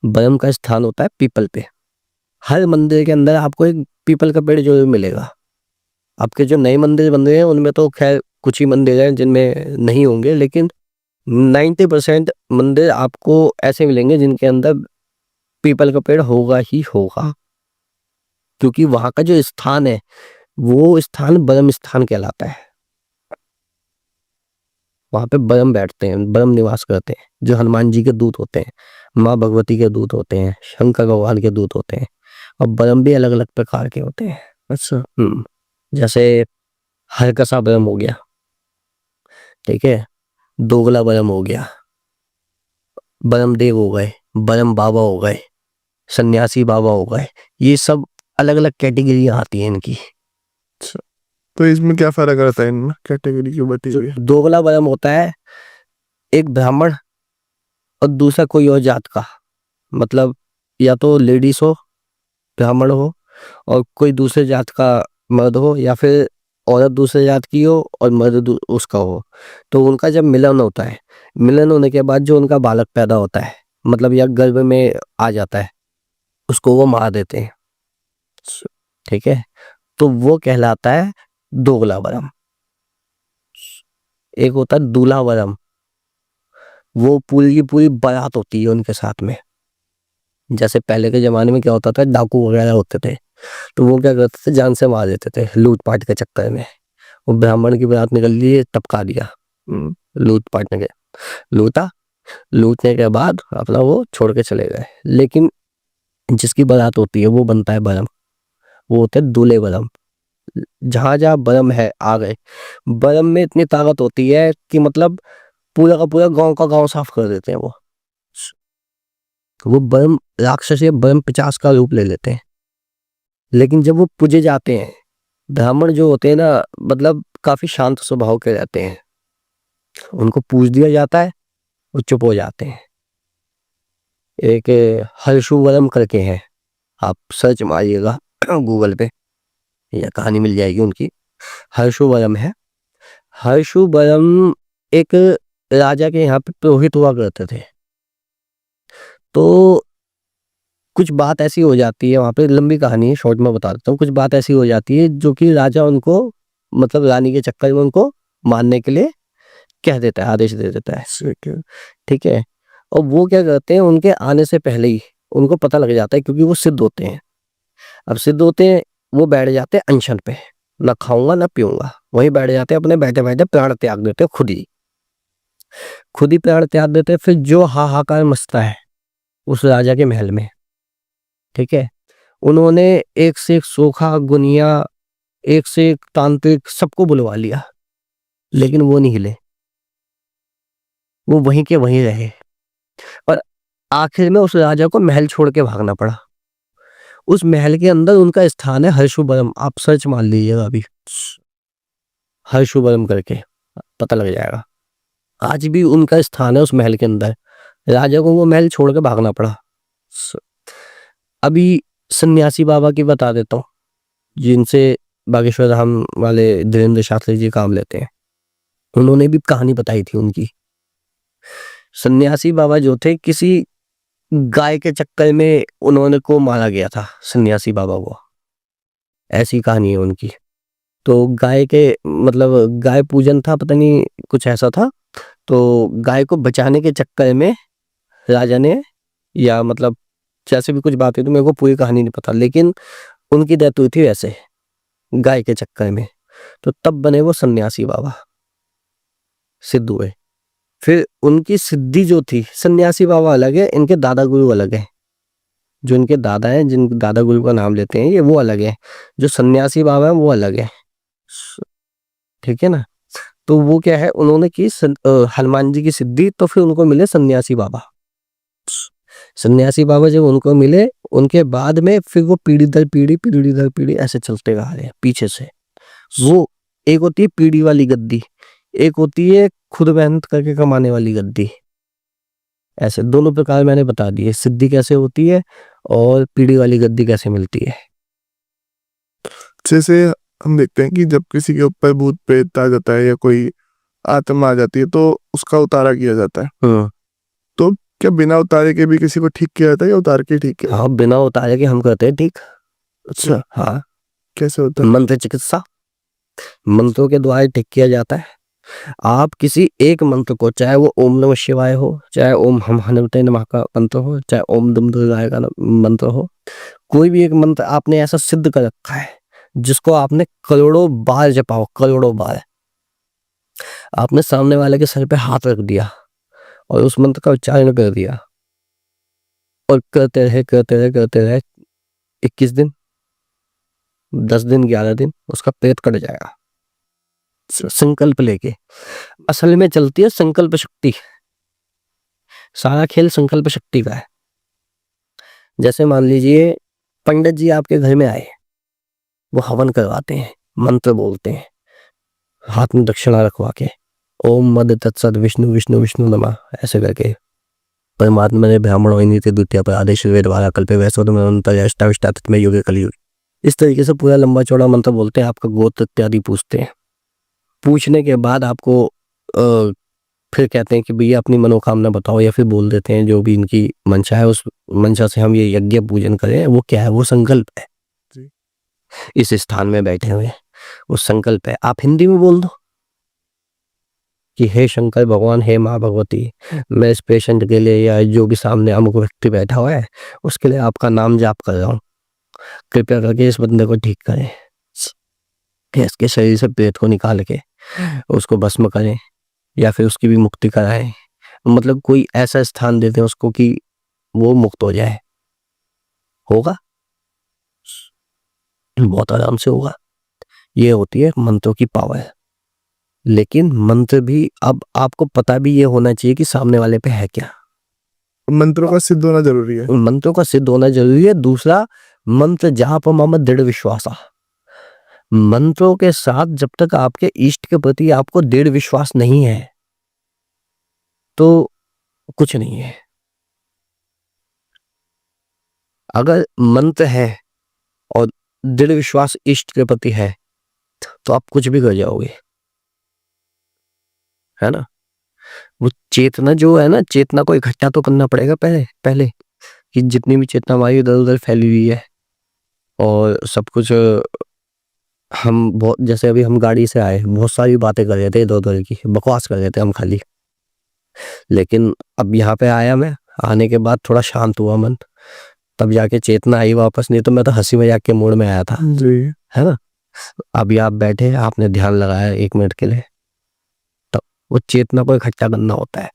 बरम का स्थान होता है पीपल पे। हर मंदिर के अंदर आपको एक पीपल का पेड़ जरूर मिलेगा। आपके जो नए मंदिर बन रहे हैं उनमें तो खैर कुछ ही मंदिर हैं जिनमें नहीं होंगे, लेकिन 90% मंदिर आपको ऐसे मिलेंगे जिनके अंदर पीपल का पेड़ होगा ही होगा, क्योंकि वहां का जो स्थान है वो स्थान ब्रह्म स्थान कहलाता है। वहां पे ब्रह्म बैठते हैं, ब्रह्म निवास करते हैं, जो हनुमान जी के दूत होते हैं, माँ भगवती के दूत होते हैं, शंकर भगवान के दूत होते हैं। और ब्रह्म भी अलग अलग प्रकार के होते हैं। अच्छा जैसे हरकसा ब्रह्म हो गया, ठीक है, दोगला ब्रह्म हो गया, ब्रह्मदेव हो गए, ब्रह्म बाबा हो गए, सन्यासी बाबा हो गए। ये सब अलग अलग कैटेगरी आती है इनकी। तो इसमें क्या फर्क रहता है इनमें, कैटेगरी क्यों बताई जो हुई है? दोगला ब्रह्म होता है एक ब्राह्मण और दूसरा कोई और जात का, मतलब या तो लेडीज हो, ब्राह्मण हो, और कोई दूसरे जात का मर्द हो, या फिर औरत दूसरे जात की हो और मर्द उसका हो। तो उनका जब मिलन होता है, मिलन होने के बाद जो उनका बालक पैदा होता है, मतलब या गर्भ में आ जाता है, उसको वो मार देते हैं। ठीक है, तो वो कहलाता है दोगला वरम। एक होता है दूल्हा वरम, वो पूरी की पूरी बारात होती है उनके साथ में। जैसे पहले के जमाने में क्या होता था, डाकू वगैरह होते थे, तो वो क्या करते थे, जान से मार देते थे लूटपाट के चक्कर में। वो ब्राह्मण की बारात निकल ली, टपका दिया, लूट पाटने के, लूटा, लूटने के बाद अपना वो छोड़ के चले गए। लेकिन जिसकी बारात होती है वो बनता है बरम, वो होते हैं दूल्हे बरम। जहां जहां बरम है आ गए। बरम में इतनी ताकत होती है कि मतलब पूरा का पूरा गांव का गांव साफ कर देते हैं वो बरम राक्षस या बरम 50 का रूप ले लेते हैं। लेकिन जब वो पूजे जाते हैं, ब्राह्मण जो होते हैं ना, मतलब काफी शांत स्वभाव के रहते हैं, उनको पूज दिया जाता है, वो चुप हो जाते हैं। एक हर्षुवरम करके हैं, आप सर्च मारिएगा गूगल पे, या कहानी मिल जाएगी उनकी। हर्षुवरम है। हर्षुवरम एक राजा के यहाँ पे पुरोहित हुआ करते थे। तो कुछ बात ऐसी हो जाती है वहां पे, लंबी कहानी है, शॉर्ट में बता देता हूँ। कुछ बात ऐसी हो जाती है जो कि राजा उनको, मतलब रानी के चक्कर में उनको मारने के लिए कह देता है, आदेश दे देता है। ठीक है, और वो क्या करते हैं, उनके आने से पहले ही उनको पता लग जाता है, क्योंकि वो सिद्ध होते हैं। अब सिद्ध होते हैं, वो बैठ जाते हैं अनशन पे, ना खाऊंगा ना पीऊंगा, वहीं बैठ जाते हैं, अपने बैठे बैठे प्राण त्याग देते हैं, खुद ही प्राण त्याग देते हैं। फिर जो हाहाकार मचता है उस राजा के महल में, ठीक है, उन्होंने एक से एक सोखा गुनिया, एक से एक तांत्रिक सबको बुलवा लिया, लेकिन वो नहीं हिले, वो वहीं के वहीं रहे। और आखिर में उस राजा को महल छोड़ के भागना पड़ा। उस महल के अंदर उनका स्थान है हर्षुवरम, आप सर्च मार लीजिएगा अभी, हर्षुवरम करके पता लग जाएगा। आज भी उनका स्थान है उस महल के अंदर, राजा को वो महल छोड़ के भागना पड़ा। अभी सन्यासी बाबा की बता देता हूँ, जिनसे बागेश्वर धाम वाले धीरेन्द्र शास्त्री जी काम लेते हैं। उन्होंने भी कहानी बताई थी उनकी। सन्यासी बाबा जो थे, किसी गाय के चक्कर में उन्होंने को मारा गया था, सन्यासी बाबा को, ऐसी कहानी है उनकी। तो गाय के, मतलब गाय पूजन था, पता नहीं कुछ ऐसा था। तो गाय को बचाने के चक्कर में राजा ने, या मतलब जैसे भी कुछ बात हुई, तो मेरे को पूरी कहानी नहीं पता, लेकिन उनकी डेथ हुई थी वैसे गाय के चक्कर में। तो तब बने वो सन्यासी बाबा, सिद्ध हुए। फिर उनकी सिद्धि जो थी, सन्यासी बाबा अलग है, इनके दादा गुरु अलग है। जो इनके दादा हैं, जिन दादा गुरु का नाम लेते हैं, ये वो अलग है। जो सन्यासी बाबा है वो अलग है। ठीक है ना। तो वो क्या है, उन्होंने की हनुमान जी की सिद्धि, तो फिर उनको मिले सन्यासी बाबा। सन्यासी बाबा जब उनको मिले, उनके बाद में फिर वो पीढ़ी दर पीढ़ी ऐसे चलते आ रहे हैं पीछे से। वो एक होती है पीढ़ी वाली गद्दी, एक होती है खुद मेहनत करके कमाने वाली गद्दी। ऐसे दोनों प्रकार मैंने बता दिए, सिद्धि कैसे होती है और पीढ़ी वाली गद्दी कैसे मिलती है। जैसे हम देखते हैं कि जब किसी के ऊपर भूत प्रेत आ जाता है या कोई आत्मा आ जाती है तो उसका उतारा किया जाता है। तो क्या बिना उतारे के भी किसी को ठीक किया जाता है या उतार के ठीक किया? हाँ, बिना उतारे के हम करते हैं ठीक। अच्छा, हाँ, कैसे होता है? मंत्र चिकित्सा, मंत्रों के द्वारा ठीक किया जाता है। आप किसी एक मंत्र को, चाहे वो ओम नमः शिवाय हो, चाहे ओम हम हनुमते नमः का मंत्र हो, चाहे ओम दुम दुर्गाय का मंत्र हो, कोई भी एक मंत्र आपने ऐसा सिद्ध कर रखा है जिसको आपने करोड़ों बार जपा हो, करोड़ों बार। आपने सामने वाले के सर पे हाथ रख दिया और उस मंत्र का उच्चारण कर दिया और करते रहे 21 दिन, 10 दिन, 11 दिन, उसका पेट कट जाएगा। संकल्प लेके असल में चलती है संकल्प शक्ति। सारा खेल संकल्प शक्ति का है। जैसे मान लीजिए पंडित जी आपके घर में आए, वो हवन करवाते हैं, मंत्र बोलते हैं, हाथ में दक्षिणा रखवा के, ओम मद तत्सद विष्णु विष्णु विष्णु नमः ऐसे करके, परमात्मा ने ब्राह्मणों नीति द्वितीय पर आदेश वेद वाला कल्पे वैश्वत में युगे कलयुग, इस तरीके से पूरा लंबा चौड़ा मंत्र बोलते हैं। आपका गोत्र इत्यादि पूछते हैं। पूछने के बाद आपको फिर कहते हैं कि भैया अपनी मनोकामना बताओ, या फिर बोल देते हैं जो भी इनकी मंशा है, उस मंशा से हम ये यज्ञ पूजन करें। वो क्या है, वो संकल्प है। इस स्थान में बैठे हुए वो संकल्प है। आप हिंदी में बोल दो कि हे शंकर भगवान, हे माँ भगवती, मैं इस पेशेंट के लिए या जो भी सामने अमुक व्यक्ति बैठा हुआ है उसके लिए आपका नाम जाप कर रहा हूँ, कृपया करके इस बंदे को ठीक करें, इसके शरीर से प्रेत को निकाल के उसको भस्म करें या फिर उसकी भी मुक्ति कराएं। मतलब कोई ऐसा स्थान देते हैं उसको कि वो मुक्त हो जाए। होगा, बहुत आराम से होगा। ये होती है मंत्रों की पावर। लेकिन मंत्र भी अब आपको पता भी ये होना चाहिए कि सामने वाले पे है क्या। मंत्रों का सिद्ध होना जरूरी है। मंत्रों का सिद्ध होना जरूरी है। दूसरा, मंत्र जाप मम दृढ़ विश्वासा। मंत्रों के साथ जब तक आपके इष्ट के प्रति आपको दृढ़ विश्वास नहीं है तो कुछ नहीं है। अगर मंत्र है और दृढ़ विश्वास इष्ट के प्रति है तो आप कुछ भी कर जाओगे, है ना। वो चेतना जो है ना, चेतना को इकट्ठा तो करना पड़ेगा पहले कि जितनी भी चेतना हमारी इधर उधर फैली हुई है और सब कुछ। हम बहुत, जैसे अभी हम गाड़ी से आए, बहुत सारी बातें कर रहे थे, इधर उधर की बकवास कर रहे थे हम खाली। लेकिन अब यहाँ पे आया मैं, आने के बाद थोड़ा शांत हुआ मन, तब जाके चेतना आई वापस। नहीं तो मैं तो हंसी मजाक के मूड में आया था, है ना। अभी आप बैठे, आपने ध्यान लगाया 1 मिनट के लिए, तो वो चेतना को इकट्ठा करना होता है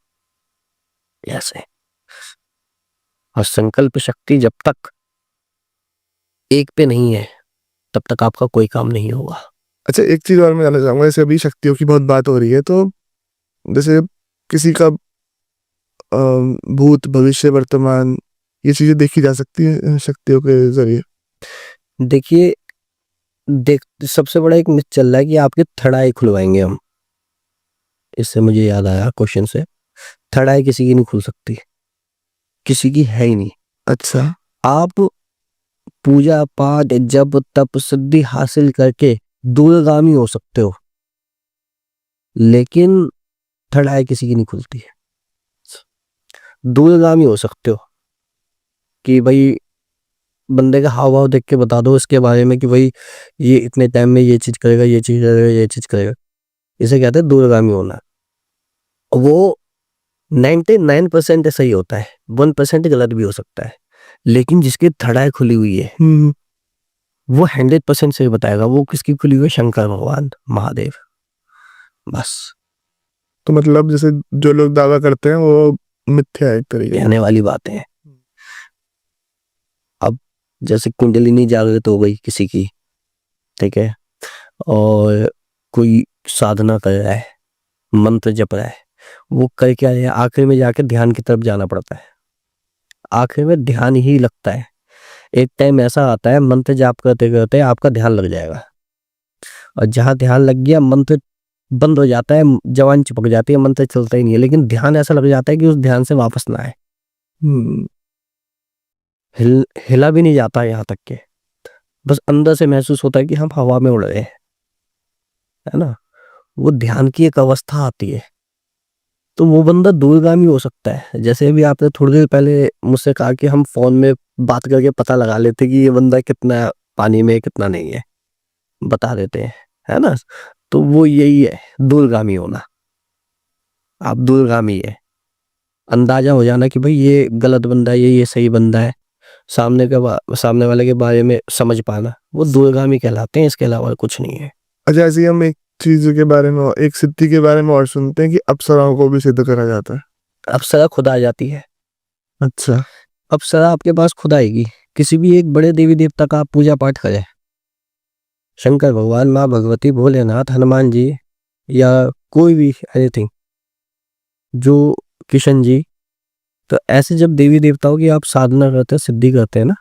ऐसे। और संकल्प शक्ति जब तक एक पे नहीं है तब तक आपका कोई काम नहीं होगा। अच्छा, एक चीज और मैं जानना चाहूंगा, जैसे अभी शक्तियों की बहुत बात हो रही है, तो जैसे किसी का भूत भविष्य वर्तमान ये चीजें देखी जा सकती है शक्तियों के जरिए? देखिए, सबसे बड़ा एक मिथ चल रहा है कि आपकी थर्ड आई खुलवाएंगे हम। इससे मुझे याद आया क्वेश्चन से, थर्ड आई किसी की नहीं खुल सकती, किसी की है ही नहीं। अच्छा, आप पूजा पाठ जप तप सिद्धि हासिल करके दूरगामी हो सकते हो, लेकिन थर्ड आई किसी की नहीं खुलती है। दूरगामी हो सकते हो कि भाई बंदे का हाव भाव देख के बता दो इसके बारे में कि भाई ये इतने टाइम में ये चीज करेगा, ये चीज करेगा, ये चीज करेगा। इसे कहते हैं दूरगामी होना। वो 99% सही होता है, 1% गलत भी हो सकता है। लेकिन जिसकी थर्ड आई खुली हुई है वो 100% सही बताएगा। वो किसकी खुली हुई है? शंकर भगवान, महादेव, बस। तो मतलब जैसे जो लोग दावा करते हैं वो मिथ्या है एक तरीके से। कहने वाली बातें हैं। अब जैसे कुंडलिनी जागृत हो गई किसी की, ठीक है, और कोई साधना कर रहा है, मंत्र जप रहा है, वो कर क्या है, आखिर में जाके ध्यान की तरफ जाना पड़ता है, आखिर में ध्यान ही लगता है। एक टाइम ऐसा आता है मंत्र जाप करते करते आपका ध्यान लग जाएगा, और जहां ध्यान लग गया मंत्र बंद हो जाता है, जवान चिपक जाती है, मंत्र चलता ही नहीं है, लेकिन ध्यान ऐसा लग जाता है कि उस ध्यान से वापस ना आए, हम्म, हिला भी नहीं जाता यहाँ तक के, बस अंदर से महसूस होता है कि हम हवा में उड़ रहे हैं, है ना। वो ध्यान की एक अवस्था आती है, तो वो बंदा दूरगामी हो सकता है। जैसे अभी आपने थोड़ी देर पहले मुझसे कहा कि हम फोन में बात करके पता लगा लेते कि ये बंदा कितना पानी में है, कितना नहीं है, बता देते हैं, है ना। तो वो यही है दूरगामी होना। आप दूरगामी है, अंदाजा हो जाना कि भाई ये गलत बंदा है, ये सही बंदा है, सामने वाले के बारे में समझ पाना, वो दूरगामी कहलाते हैं, इसके अलावा कुछ नहीं है। अच्छा, ऐसे ही हम एक चीज के बारे में, एक सिद्धि के बारे में और सुनते हैं कि अप्सराओं को भी सिद्ध करा जाता है। अप्सरा खुद आ जाती है। अच्छा। अप्सरा आपके पास खुद आएगी। किसी भी एक बड़े देवी देवता का आप पूजा पाठ करें, शंकर भगवान, माँ भगवती, भोलेनाथ, हनुमान जी, या कोई भी एनीथिंग, जो किशन जी, तो ऐसे जब देवी देवताओं की आप साधना करते हैं, सिद्धि करते हैं ना,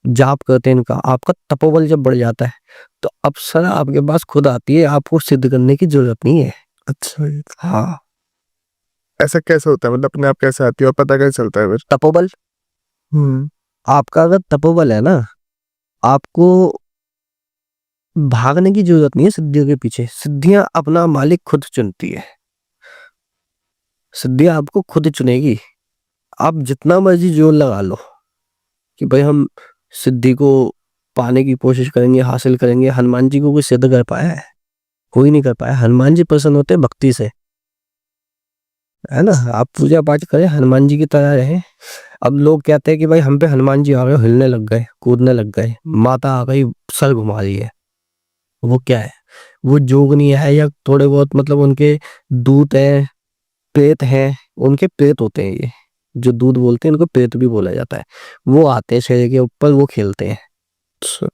जाप करते हैं इनका, आपका तपोबल जब बढ़ जाता है तो अप्सरा आपके पास खुद आती है, आपको सिद्ध करने की जरूरत नहीं है। अच्छा, ये हाँ, ऐसा कैसे होता है, मतलब अपने आप कैसे आती है और पता कैसे चलता है फिर? तपोबल, हम्म। आपका अगर तपोबल है ना, आपको भागने की जरूरत नहीं है सिद्धियों के पीछे। सिद्धियां अपना मालिक खुद चुनती है, सिद्धियां आपको खुद चुनेगी। आप जितना मर्जी जोर लगा लो कि भाई हम सिद्धि को पाने की कोशिश करेंगे, हासिल करेंगे, हनुमान जी को कोई सिद्ध कर पाया है? कोई नहीं कर पाया। हनुमान जी प्रसन्न होते हैं भक्ति से, है ना। आप पूजा पाठ करें, हनुमान जी की तरह रहें। अब लोग कहते हैं कि भाई हम पे हनुमान जी आ गए, हिलने लग गए, कूदने लग गए, माता आ गई सर घुमा रही है, वो क्या है? वो जोगनी है, या थोड़े बहुत मतलब उनके दूत हैं, प्रेत हैं, उनके प्रेत होते हैं ये जो दूध बोलते हैं, उनको प्रेत भी बोला जाता है। वो आते हैं शरीर के ऊपर, वो खेलते हैं, अच्छा।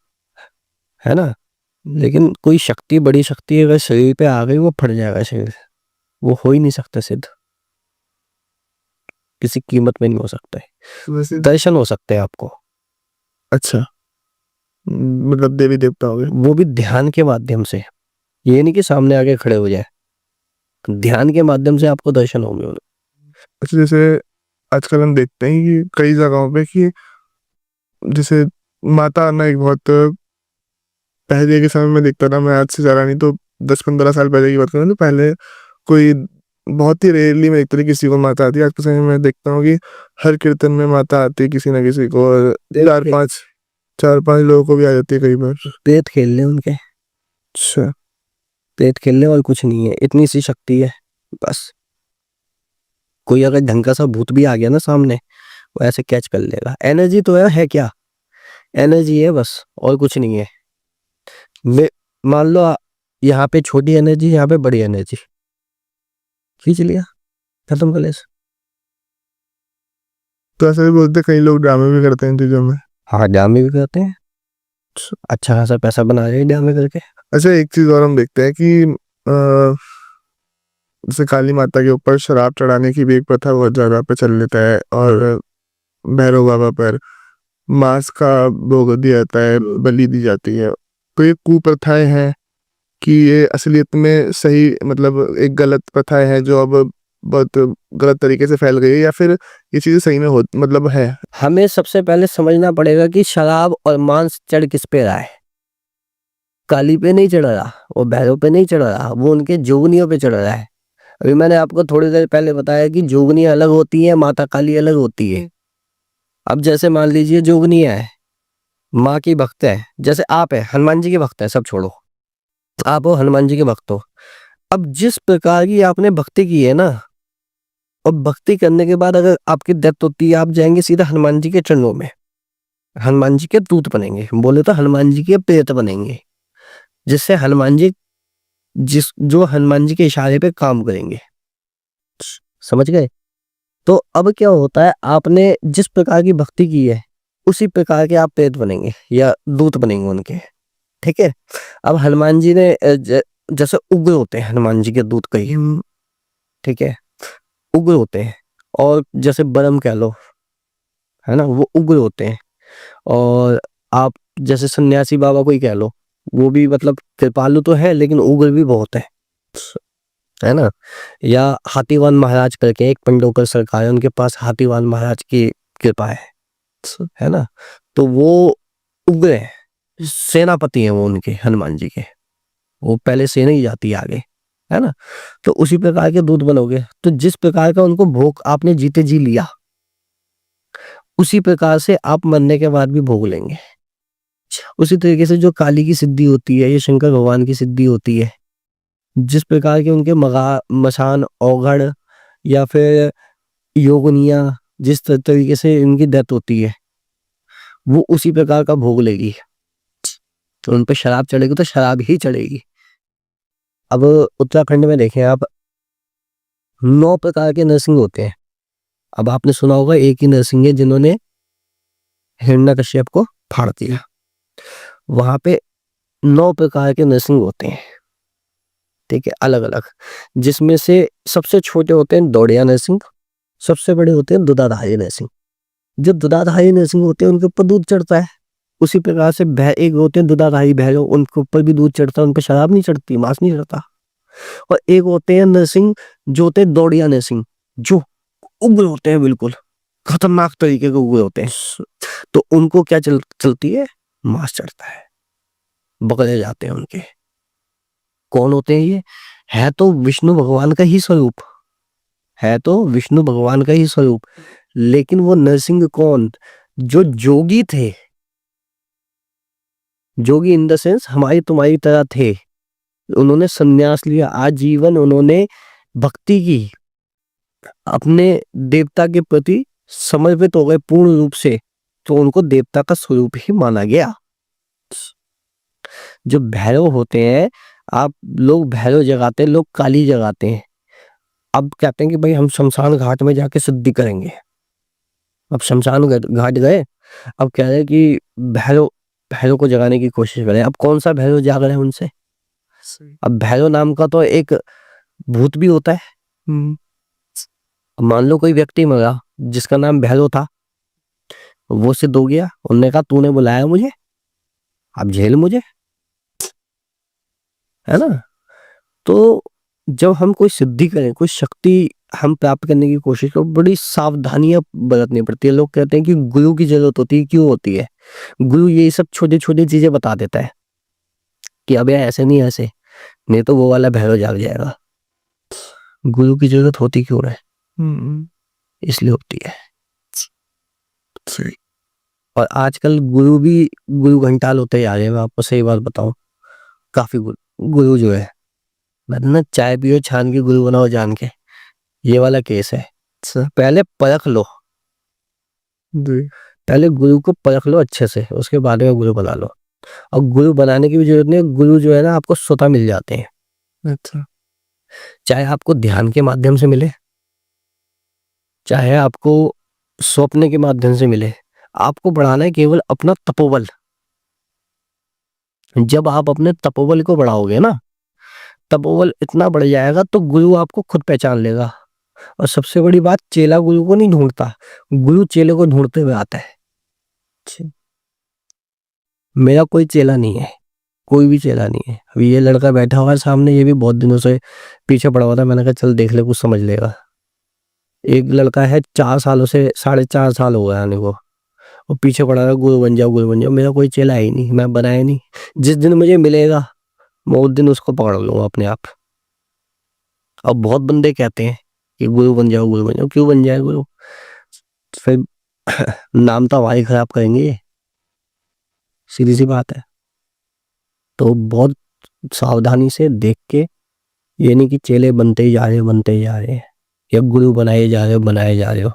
है ना। लेकिन कोई शक्ति, बड़ी शक्ति अगर शरीर पे आ गई, वो फट जाएगा शरीर, वो हो ही नहीं सकता सिद्ध, किसी कीमत में नहीं हो सकता है। वैसे दर्शन हो सकते हैं आपको, अच्छा, मतलब देवी देवता हो गए। वो भी ध्यान के माध्यम से, ये नहीं कि सामने आके खड़े हो जाए, ध्यान के माध्यम से आपको दर्शन होंगे उन्हें। अच्छा, जैसे आजकल हम देखते हैं कि कई जगहों पे कि जैसे माता आना एक बहुत पहले के समय में देखता था मैं, आज से ज़्यादा नहीं तो 10-15 साल पहले की बात करूँ तो पहले कोई बहुत ही रेयरली मैं देखता था किसी को माता आती है। आज के समय में मैं देखता हूँ कि हर कीर्तन में माता आती है किसी ना किसी को, और चार पांच लोगों को भी आ जाती है कई बार। प्रेत खेल ले उनके, अच्छा। प्रेत खेल ले, और कुछ नहीं है, इतनी सी शक्ति है बस। कोई अगर ढंग का सा भूत भी आ गया ना सामने, वो ऐसे कैच कर लेगा। एनर्जी तो है क्या? एनर्जी है बस, और कुछ नहीं है। मान लो यहाँ पे छोटी एनर्जी, यहाँ पे बड़ी एनर्जी, खींच लिया, खत्म कर ले। तो ऐसा भी बोलते हैं, कई लोग ड्रामे भी करते हैं इन चीज़ों में। हाँ, ड्रामे भी करते हैं, अच्छा खासा पैसा बना रहे हैं ड्रामे करके। अच्छा, एक चीज़ और हम देखते हैं कि जैसे काली माता के ऊपर शराब चढ़ाने की भी एक प्रथा बहुत जगह पे चल लेता है, और भैरव बाबा पर मांस का भोग दिया जाता है, बलि दी जाती है। तो ये कुप्रथाएं हैं कि ये असलियत में सही, मतलब एक गलत प्रथाएं हैं जो अब बहुत गलत तरीके से फैल गई है, या फिर ये चीज़ें सही में हो मतलब है? हमें सबसे पहले समझना पड़ेगा कि शराब और मांस चढ़ किस पे रहा है। काली पे नहीं चढ़ रहा, वो भैरव पे नहीं चढ़ रहा, वो उनके जोगनियों पे चढ़ रहा है। अभी मैंने आपको थोड़ी देर पहले बताया कि जोगनी अलग होती है, माता काली अलग होती है। अब जैसे मान लीजिए जोगनिया है, माँ की भक्त है, जैसे आप है हनुमान जी के भक्त है, सब छोड़ो, आप हो हनुमान जी के भक्त हो। अब जिस प्रकार की आपने भक्ति की है ना, और भक्ति करने के बाद अगर आपकी डेथ होती है, आप जाएंगे सीधा हनुमान जी के चरणों में, हनुमान जी के दूत बनेंगे, बोले तो हनुमान जी के प्रेत बनेंगे, जिससे हनुमान जी जो हनुमान जी के इशारे पे काम करेंगे। समझ गए? तो अब क्या होता है, आपने जिस प्रकार की भक्ति की है उसी प्रकार के आप प्रेत बनेंगे या दूत बनेंगे उनके, ठीक है? अब हनुमान जी ने जैसे उग्र होते हैं हनुमान जी के दूत कई, ठीक है, उग्र होते हैं। और जैसे बरम कह लो, है ना, वो उग्र होते हैं। और आप जैसे सन्यासी बाबा कोई कह लो, वो भी मतलब कृपालु तो है लेकिन उग्र भी बहुत है ना। या हाथीवान महाराज करके एक पंडोकर सरकार है, उनके पास हाथीवान महाराज की कृपा है ना। तो वो उग्र है, सेनापति हैं वो उनके, हनुमान जी के। वो पहले सेना ही जाती है आगे, है ना। तो उसी प्रकार के दूत बनोगे, तो जिस प्रकार का उनको भोग आपने जीते जी लिया, उसी प्रकार से आप मरने के बाद भी भोग लेंगे। उसी तरीके से जो काली की सिद्धि होती है, ये शंकर भगवान की सिद्धि होती है, जिस प्रकार के उनके मगा मसान औघड़ या फिर योगनिया, जिस तरीके से इनकी डेथ होती है, वो उसी प्रकार का भोग लेगी। तो उन पे शराब चढ़ेगी तो शराब ही चढ़ेगी। अब उत्तराखंड में देखें आप, 9 प्रकार के नरसिंह होते हैं। अब आपने सुना होगा एक ही नरसिंह है जिन्होंने हिरण्यकश्यप को फाड़ दिया। वहां पे 9 प्रकार के नरसिंह होते हैं, ठीक है, अलग अलग। जिसमें से सबसे छोटे होते हैं दौड़िया नरसिंह, सबसे बड़े होते हैं दुधाधारी नरसिंह। जो दुधाधारी नरसिंह होते हैं उनके ऊपर दूध चढ़ता है। उसी प्रकार से एक होते हैं दुधाधारी भैरव, उनके ऊपर भी दूध चढ़ता है, उन पर शराब नहीं चढ़ती, मांस नहीं चढ़ता। और एक होते हैं नरसिंह जो होते हैं दौड़िया नरसिंह, जो उग्र होते हैं, बिल्कुल खतरनाक तरीके के उग्र होते हैं। तो उनको क्या चलती है, मांस चढ़ता है, पकड़े जाते हैं उनके। कौन होते हैं ये? है तो विष्णु भगवान का ही स्वरूप, है तो विष्णु भगवान का ही स्वरूप, लेकिन वो नरसिंह कौन? जो जोगी थे, जोगी इन द सेंस हमारी तुम्हारी तरह थे। उन्होंने संन्यास लिया, आजीवन उन्होंने भक्ति की, अपने देवता के प्रति समर्पित हो गए पूर्ण रूप से, तो उनको देवता का स्वरूप ही माना गया। जो भैरव होते हैं, आप लोग भैरव जगाते हैं, लोग काली जगाते हैं। अब कहते हैं कि भाई हम शमशान घाट में जाके सिद्धि करेंगे। अब शमशान घाट गए, अब कह रहे हैं कि भैरव भैरव को जगाने की कोशिश करें। अब कौन सा भैरव जाग रहे हैं उनसे? अब भैरव नाम का तो एक भूत भी होता है। अब मान लो कोई व्यक्ति मरा जिसका नाम भैरव था, वो सिद्ध हो गया, उन्होंने कहा तूने बुलाया मुझे, अब झेल मुझे, है ना। तो जब हम कोई सिद्धि करें, कोई शक्ति हम प्राप्त करने की कोशिश करें, बड़ी सावधानियां बरतनी पड़ती है। लोग कहते हैं कि गुरु की जरूरत होती है, क्यों होती है? गुरु ये सब छोटी छोटी चीजें बता देता है कि अब यार ऐसे नहीं, ऐसे नहीं तो वो वाला भैरव जाग जाएगा। गुरु की जरूरत होती क्यों है? इसलिए होती है। सही। और आजकल गुरु भी गुरु घंटाल होते जा रहे हैं। मैं आपको सही बात बताऊं, काफी गुरु जो है, मतलब ना चाय पियो छान के गुरु बनाओ जान के, ये वाला केस है। पहले परख लो, पहले गुरु को परख लो अच्छे से, उसके बाद में गुरु बना लो। और गुरु बनाने की भी जरूरत नहीं, गुरु जो है ना आपको स्वतः मिल जाते हैं। अच्छा। चाहे आपको ध्यान के माध्यम से मिले, चाहे आपको स्वप्न के माध्यम से मिले, आपको बढ़ाना है केवल अपना तपोबल। जब आप अपने तपोबल को बढ़ाओगे ना, तपोबल इतना बढ़ जाएगा तो गुरु आपको खुद पहचान लेगा। और सबसे बड़ी बात, चेला गुरु को नहीं ढूंढता, गुरु चेले को ढूंढते हुए आता है। मेरा कोई चेला नहीं है, कोई भी चेला नहीं है। अभी ये लड़का बैठा हुआ है सामने, ये भी बहुत दिनों से पीछे पड़ा हुआ था, मैंने कहा चल देख ले, कुछ समझ लेगा। एक लड़का है 4 सालों से, 4.5 साल हो गया आने को, वो पीछे पड़ा रहा, गुरु बन जाओ गुरु बन जाओ। मेरा कोई चेला ही नहीं, मैं बनाया नहीं। जिस दिन मुझे मिलेगा मैं उस दिन उसको पकड़ लूंगा अपने आप। अब बहुत बंदे कहते हैं कि गुरु बन जाओ गुरु बन जाओ, क्यों बन जाए गुरु? फिर नाम तो हमारी खराब करेंगे ये, सीधी सी बात है। तो बहुत सावधानी से देख के, ये नहीं कि चेले बनते ही जा रहे बनते ही जा रहे हैं, या गुरु बनाए जा रहे हो बनाए जा रहे हो।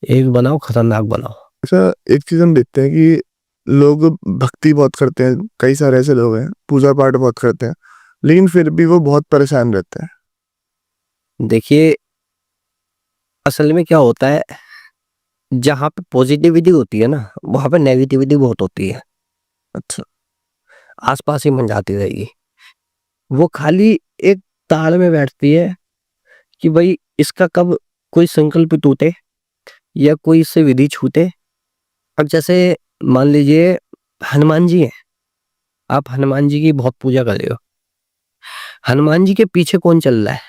एक बनाओ, खतरनाक बनाओ। अच्छा, एक चीज हम देखते हैं कि लोग भक्ति बहुत करते हैं, कई सारे ऐसे लोग हैं पूजा पाठ बहुत करते हैं, लेकिन फिर भी वो बहुत परेशान रहते हैं। देखिए, असल में क्या होता है, जहाँ पे पॉजिटिविटी होती है ना, वहाँ पे नेगेटिविटी बहुत होती है। अच्छा। आसपास ही मन जाती रहेगी। वो खाली एक ताल में बैठती है कि भाई इसका कब कोई संकल्प टूटे या कोई इससे विधि छूटे। अब जैसे मान लीजिए हनुमान जी हैं, आप हनुमान जी की बहुत पूजा कर रहे हो, हनुमान जी के पीछे कौन चल रहा है?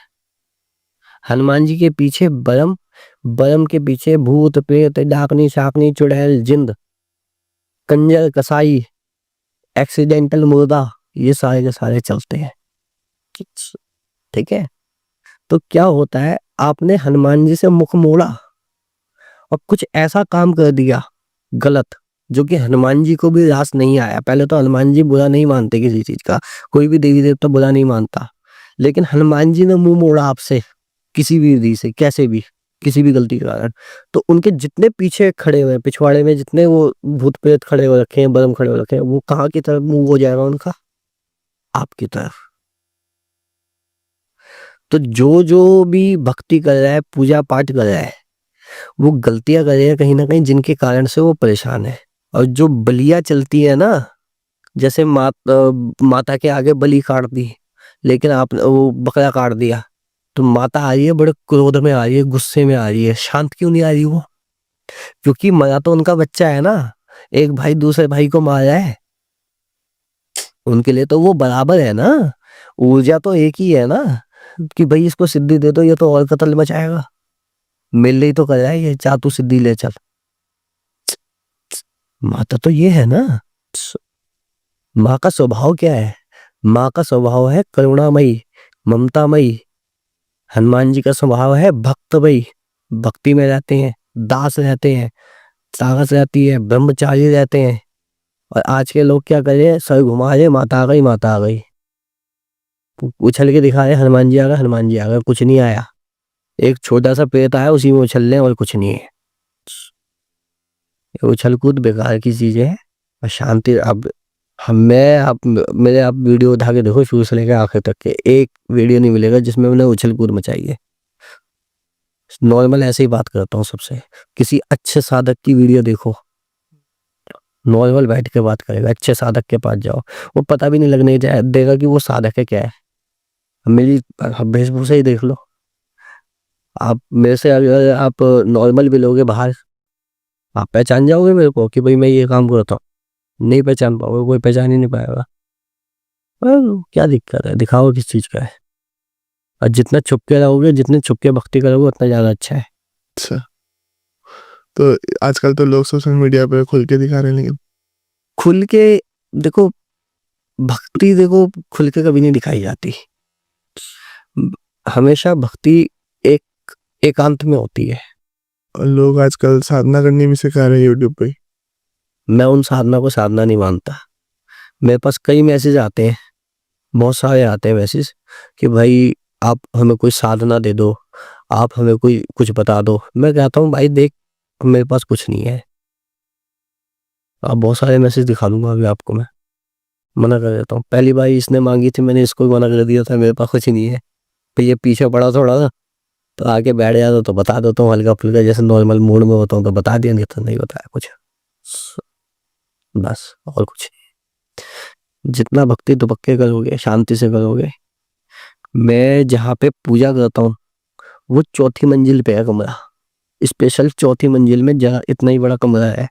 हनुमान जी के पीछे बरम, बरम के पीछे भूत प्रेत डाकनी शाकनी चुड़ैल जिंद कंजर कसाई एक्सीडेंटल मुर्दा, ये सारे के सारे चलते हैं। ठीक है, तो क्या होता है, आपने हनुमान जी से मुख मोड़ा और कुछ ऐसा काम कर दिया गलत, जो कि हनुमान जी को भी रास नहीं आया। पहले तो हनुमान जी बुरा नहीं मानते किसी चीज का, कोई भी देवी देवता बुरा नहीं मानता, लेकिन हनुमान जी ने मुंह मोड़ा आपसे किसी भी विधि से, कैसे भी, किसी भी गलती के कारण, तो उनके जितने पीछे खड़े हुए हैं, पिछवाड़े में जितने वो भूत प्रेत खड़े हो रखे हैं, बरम खड़े हो रखे हैं, वो कहाँ की तरफ मुंह हो जाएगा उनका? आपकी तरफ। तो जो जो भी भक्ति कर रहा है, पूजा पाठ कर रहा है, वो गलतियां कर रहे हैं कहीं ना कहीं, जिनके कारण से वो परेशान है। और जो बलियां चलती है ना, जैसे माता के आगे बलि काट दी, लेकिन आप वो बकरा काट दिया, तो माता आ रही है, बड़े क्रोध में आ रही है, गुस्से में आ रही है, शांत क्यों नहीं आ रही वो? क्योंकि मरा तो उनका बच्चा है ना, एक भाई दूसरे भाई को मार रहा है, उनके लिए तो वो बराबर है ना, ऊर्जा तो एक ही है ना, कि भाई इसको सिद्धि दे दो, ये तो और कत्ल मचाएगा, मिल ही तो कर रहा है ये, जा तू सिद्धि ले चल। माता तो ये है ना, माँ का स्वभाव क्या है? माँ का स्वभाव है करुणामयी, ममतामयी। हनुमान जी का स्वभाव है भक्तमयी, भक्ति में रहते हैं, दास रहते हैं, साहस रहती है, ब्रह्मचारी रहते हैं। और आज के लोग क्या कर रहे हैं, सर घुमा रहे, माता आ गई, माता आ गई, उछल के दिखा रहे हनुमान जी आ गए, हनुमान जी आ गए, कुछ नहीं आया। एक छोटा सा पेट आया, उसी में उछल रहे हैं और कुछ नहीं है। उछल कूद बेकार की चीजें हैं। और शांति, अब मेरे आप वीडियो उठा के देखो, शुरू से लेकर आखिर तक के एक वीडियो नहीं मिलेगा जिसमें मैंने उछल कूद मचाई है। नॉर्मल ऐसे ही बात करता हूँ सबसे। किसी अच्छे साधक की वीडियो देखो, नॉर्मल बैठ के बात करेगा, अच्छे साधक के पास जाओ, वो पता भी नहीं लगने देगा कि वो साधक है क्या है। मेरी वेशभूषा ही देख लो, आप मेरे से अगर आप नॉर्मल भी लोगे बाहर, आप पहचान जाओगे मेरे को कि भाई मैं ये काम करता हूँ? नहीं पहचान पाओगे, कोई पहचान ही नहीं पाएगा। क्या दिक्कत है, दिखाओ किस चीज का है। और जितना छुप के रहोगे, जितने छुप के भक्ति करोगे, उतना ज्यादा अच्छा है। अच्छा, तो आजकल तो लोग सोशल मीडिया पे खुल के दिखा रहे हैं, लेकिन खुल के देखो, भक्ति देखो खुल के कभी नहीं दिखाई जाती। हमेशा भक्ति एक एकांत में होती है। और लोग आजकल साधना करनी भी सिखा रहे हैं यूट्यूब पे। मैं उन साधना को साधना नहीं मानता। मेरे पास कई मैसेज आते हैं, बहुत सारे आते हैं मैसेज कि भाई आप हमें कोई साधना दे दो, आप हमें कोई कुछ बता दो। मैं कहता हूँ भाई देख, मेरे पास कुछ नहीं है। आप बहुत सारे मैसेज दिखा दूंगा अभी आपको, मैं मना कर देता हूँ। पहली बार इसने मांगी थी, मैंने इसको मना कर दिया था, मेरे पास कुछ नहीं है। फिर ये पीछे पड़ा थोड़ा सा, तो आके बैठ जाता तो बता देता हूँ हल्का फुल्का, जैसे नॉर्मल मूड में होता हूँ तो बता दिया, नहीं तो नहीं बताया कुछ, बस और कुछ नहीं। जितना भक्ति दुपक्के करोगे, शांति से करोगे। मैं जहाँ पे पूजा करता हूँ वो चौथी मंजिल पे है कमरा, स्पेशल चौथी मंजिल में, जहाँ इतना ही बड़ा कमरा है,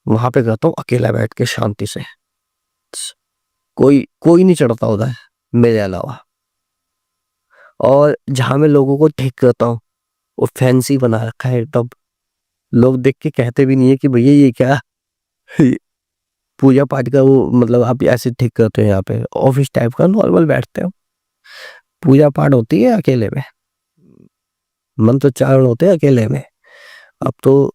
वहां पे करता हूँ अकेला बैठ के शांति से। कोई कोई नहीं चढ़ता उधर मेरे अलावा। और जहां मैं लोगों को ठीक करता हूँ वो फैंसी बना रखा है एकदम, लोग देख के कहते भी नहीं है कि भैया ये क्या पूजा पाठ का वो, मतलब आप ऐसे ठीक करते हो? यहाँ पे ऑफिस टाइप का नॉर्मल बैठते हो, पूजा पाठ होती है अकेले में, मंत्रोच्चारण होते हैं अकेले में। अब तो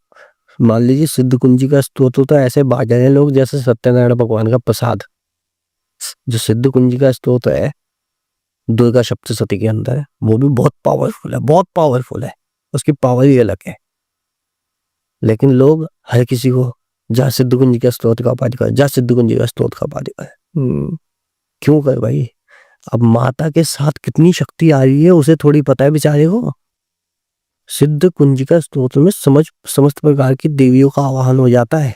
मान लीजिए सिद्ध कुंजी का स्तोत्र तो ऐसे बांट रहे हैं लोग जैसे सत्यनारायण भगवान का प्रसाद। जो सिद्ध कुंजी का स्तोत्र है दुर्गा सप्तशती के अंदर है, वो भी बहुत पावरफुल है, बहुत पावरफुल है, उसकी पावर ही अलग है। लेकिन लोग हर किसी को जा सिद्ध कुंजी का स्तोत्र का पाठ कर, जा सिद्ध कुंजी का स्तोत्र का पाठ कर। क्यों कर भाई? अब माता के साथ कितनी शक्ति आ रही है उसे थोड़ी पता है बेचारे को। सिद्ध कुंजिका स्तोत्र में समस्त प्रकार की देवियों का आवाहन हो जाता है।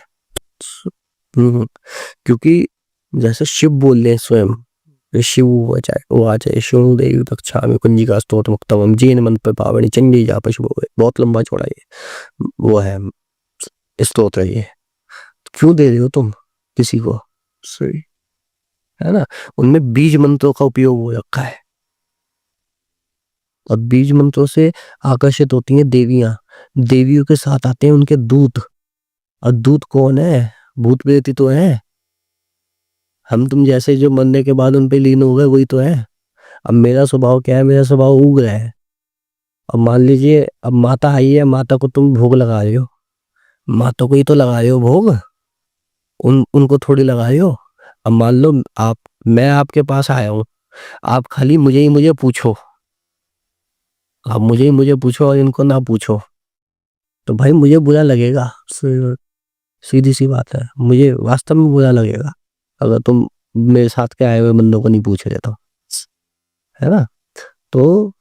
क्योंकि जैसे शिव बोल रहे हैं स्वयं, शिव वो आ जाए शिव देवी रक्षामि कुंजिका स्तोत्र मुक्तमम जेन मंत्र पावनी चंडी जा पशु, बहुत लंबा चौड़ा ये वो है स्तोत्र है ये। क्यों दे रहे हो तुम किसी को, सही। है ना। उनमें बीज मंत्रों का उपयोग हो रखा है और बीज मंत्रों से आकर्षित होती हैं देवियां, देवियों के साथ आते हैं उनके दूत। और दूत कौन है, भूत प्रेत ही तो है। हम तुम जैसे जो मरने के बाद उन पे लीन हो गए वही तो है। अब मेरा स्वभाव क्या है, मेरा स्वभाव उग्र है। अब मान लीजिए अब माता आई है, माता को तुम भोग लगा रहे हो, माता को ही तो लगा रहे हो भोग, उनको थोड़ी लगा रहे हो। अब मान लो मैं आपके पास आया हूँ, आप खाली मुझे पूछो, आप मुझे पूछो और इनको ना पूछो, तो भाई मुझे बुरा लगेगा। सीधी सी बात है, मुझे वास्तव में बुरा लगेगा अगर तुम मेरे साथ के आए हुए बंदों को नहीं पूछ रहे तो, है ना। तो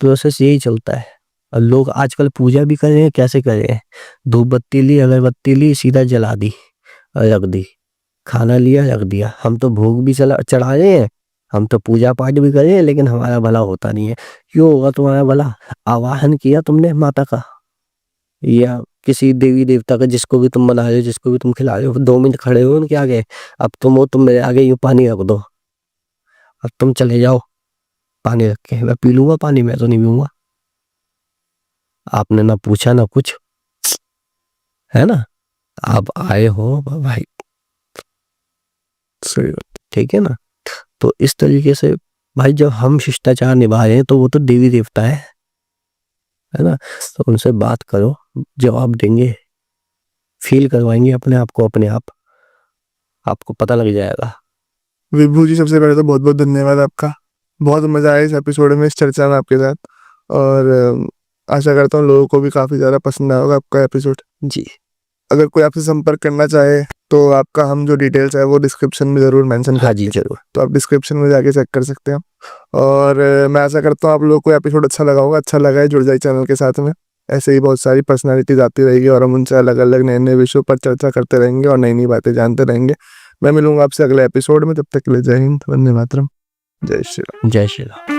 प्रोसेस यही चलता है। और लोग आजकल पूजा भी कर रहे हैं, कैसे कर रहे हैं, धूप बत्ती ली, अगरबत्ती ली, सीधा जला दी और रख दी, खाना लिया रख दिया। हम तो भोग भी चढ़ा रहे हैं, हम तो पूजा पाठ भी कर रहे हैं, लेकिन हमारा भला होता नहीं है। क्यों होगा तुम्हारा भला? आवाहन किया तुमने माता का या किसी देवी देवता का, जिसको भी तुम मना रहे हो, जिसको भी तुम खिला रहे हो, 2 मिनट खड़े हो उनके आगे, अब तुम मेरे आगे यूं पानी रख दो, अब तुम चले जाओ पानी रख के, मैं पी लूंगा पानी, मैं तो नहीं पीऊंगा। आपने ना पूछा ना कुछ, है ना। आप आए हो भाई, सही। ठीक है ना। तो इस तरीके से भाई जब हम शिष्टाचार निभा रहे हैं तो वो तो देवी देवता है ना। तो उनसे बात करो, जवाब देंगे, फील करवाएंगे अपने आप को, अपने आप आपको पता लग जाएगा। विभू जी, सबसे पहले तो बहुत बहुत धन्यवाद आपका। बहुत मजा आया इस एपिसोड में, इस चर्चा में आपके साथ। और आशा करता हूँ लोगों को भी काफी ज्यादा पसंद आया होगा आपका एपिसोड जी। अगर कोई आपसे संपर्क करना चाहे तो आपका हम जो डिटेल्स है वो डिस्क्रिप्शन में जरूर मेंशन हाँ जी जरूर। तो आप डिस्क्रिप्शन में जाके चेक कर सकते हैं। और मैं आशा करता हूँ आप लोगों को एपिसोड अच्छा लगा होगा। अच्छा लगा है, जुड़ जाए चैनल के साथ में। ऐसे ही बहुत सारी पर्सनालिटीज आती रहेगी और हम उनसे अलग अलग नए नए विषयों पर चर्चा करते रहेंगे और नई नई बातें जानते रहेंगे। मैं मिलूंगा आपसे अगले एपिसोड में, तब तक के लिए जय हिंद, वंदे मातरम, जय श्री राम। जय श्री राम।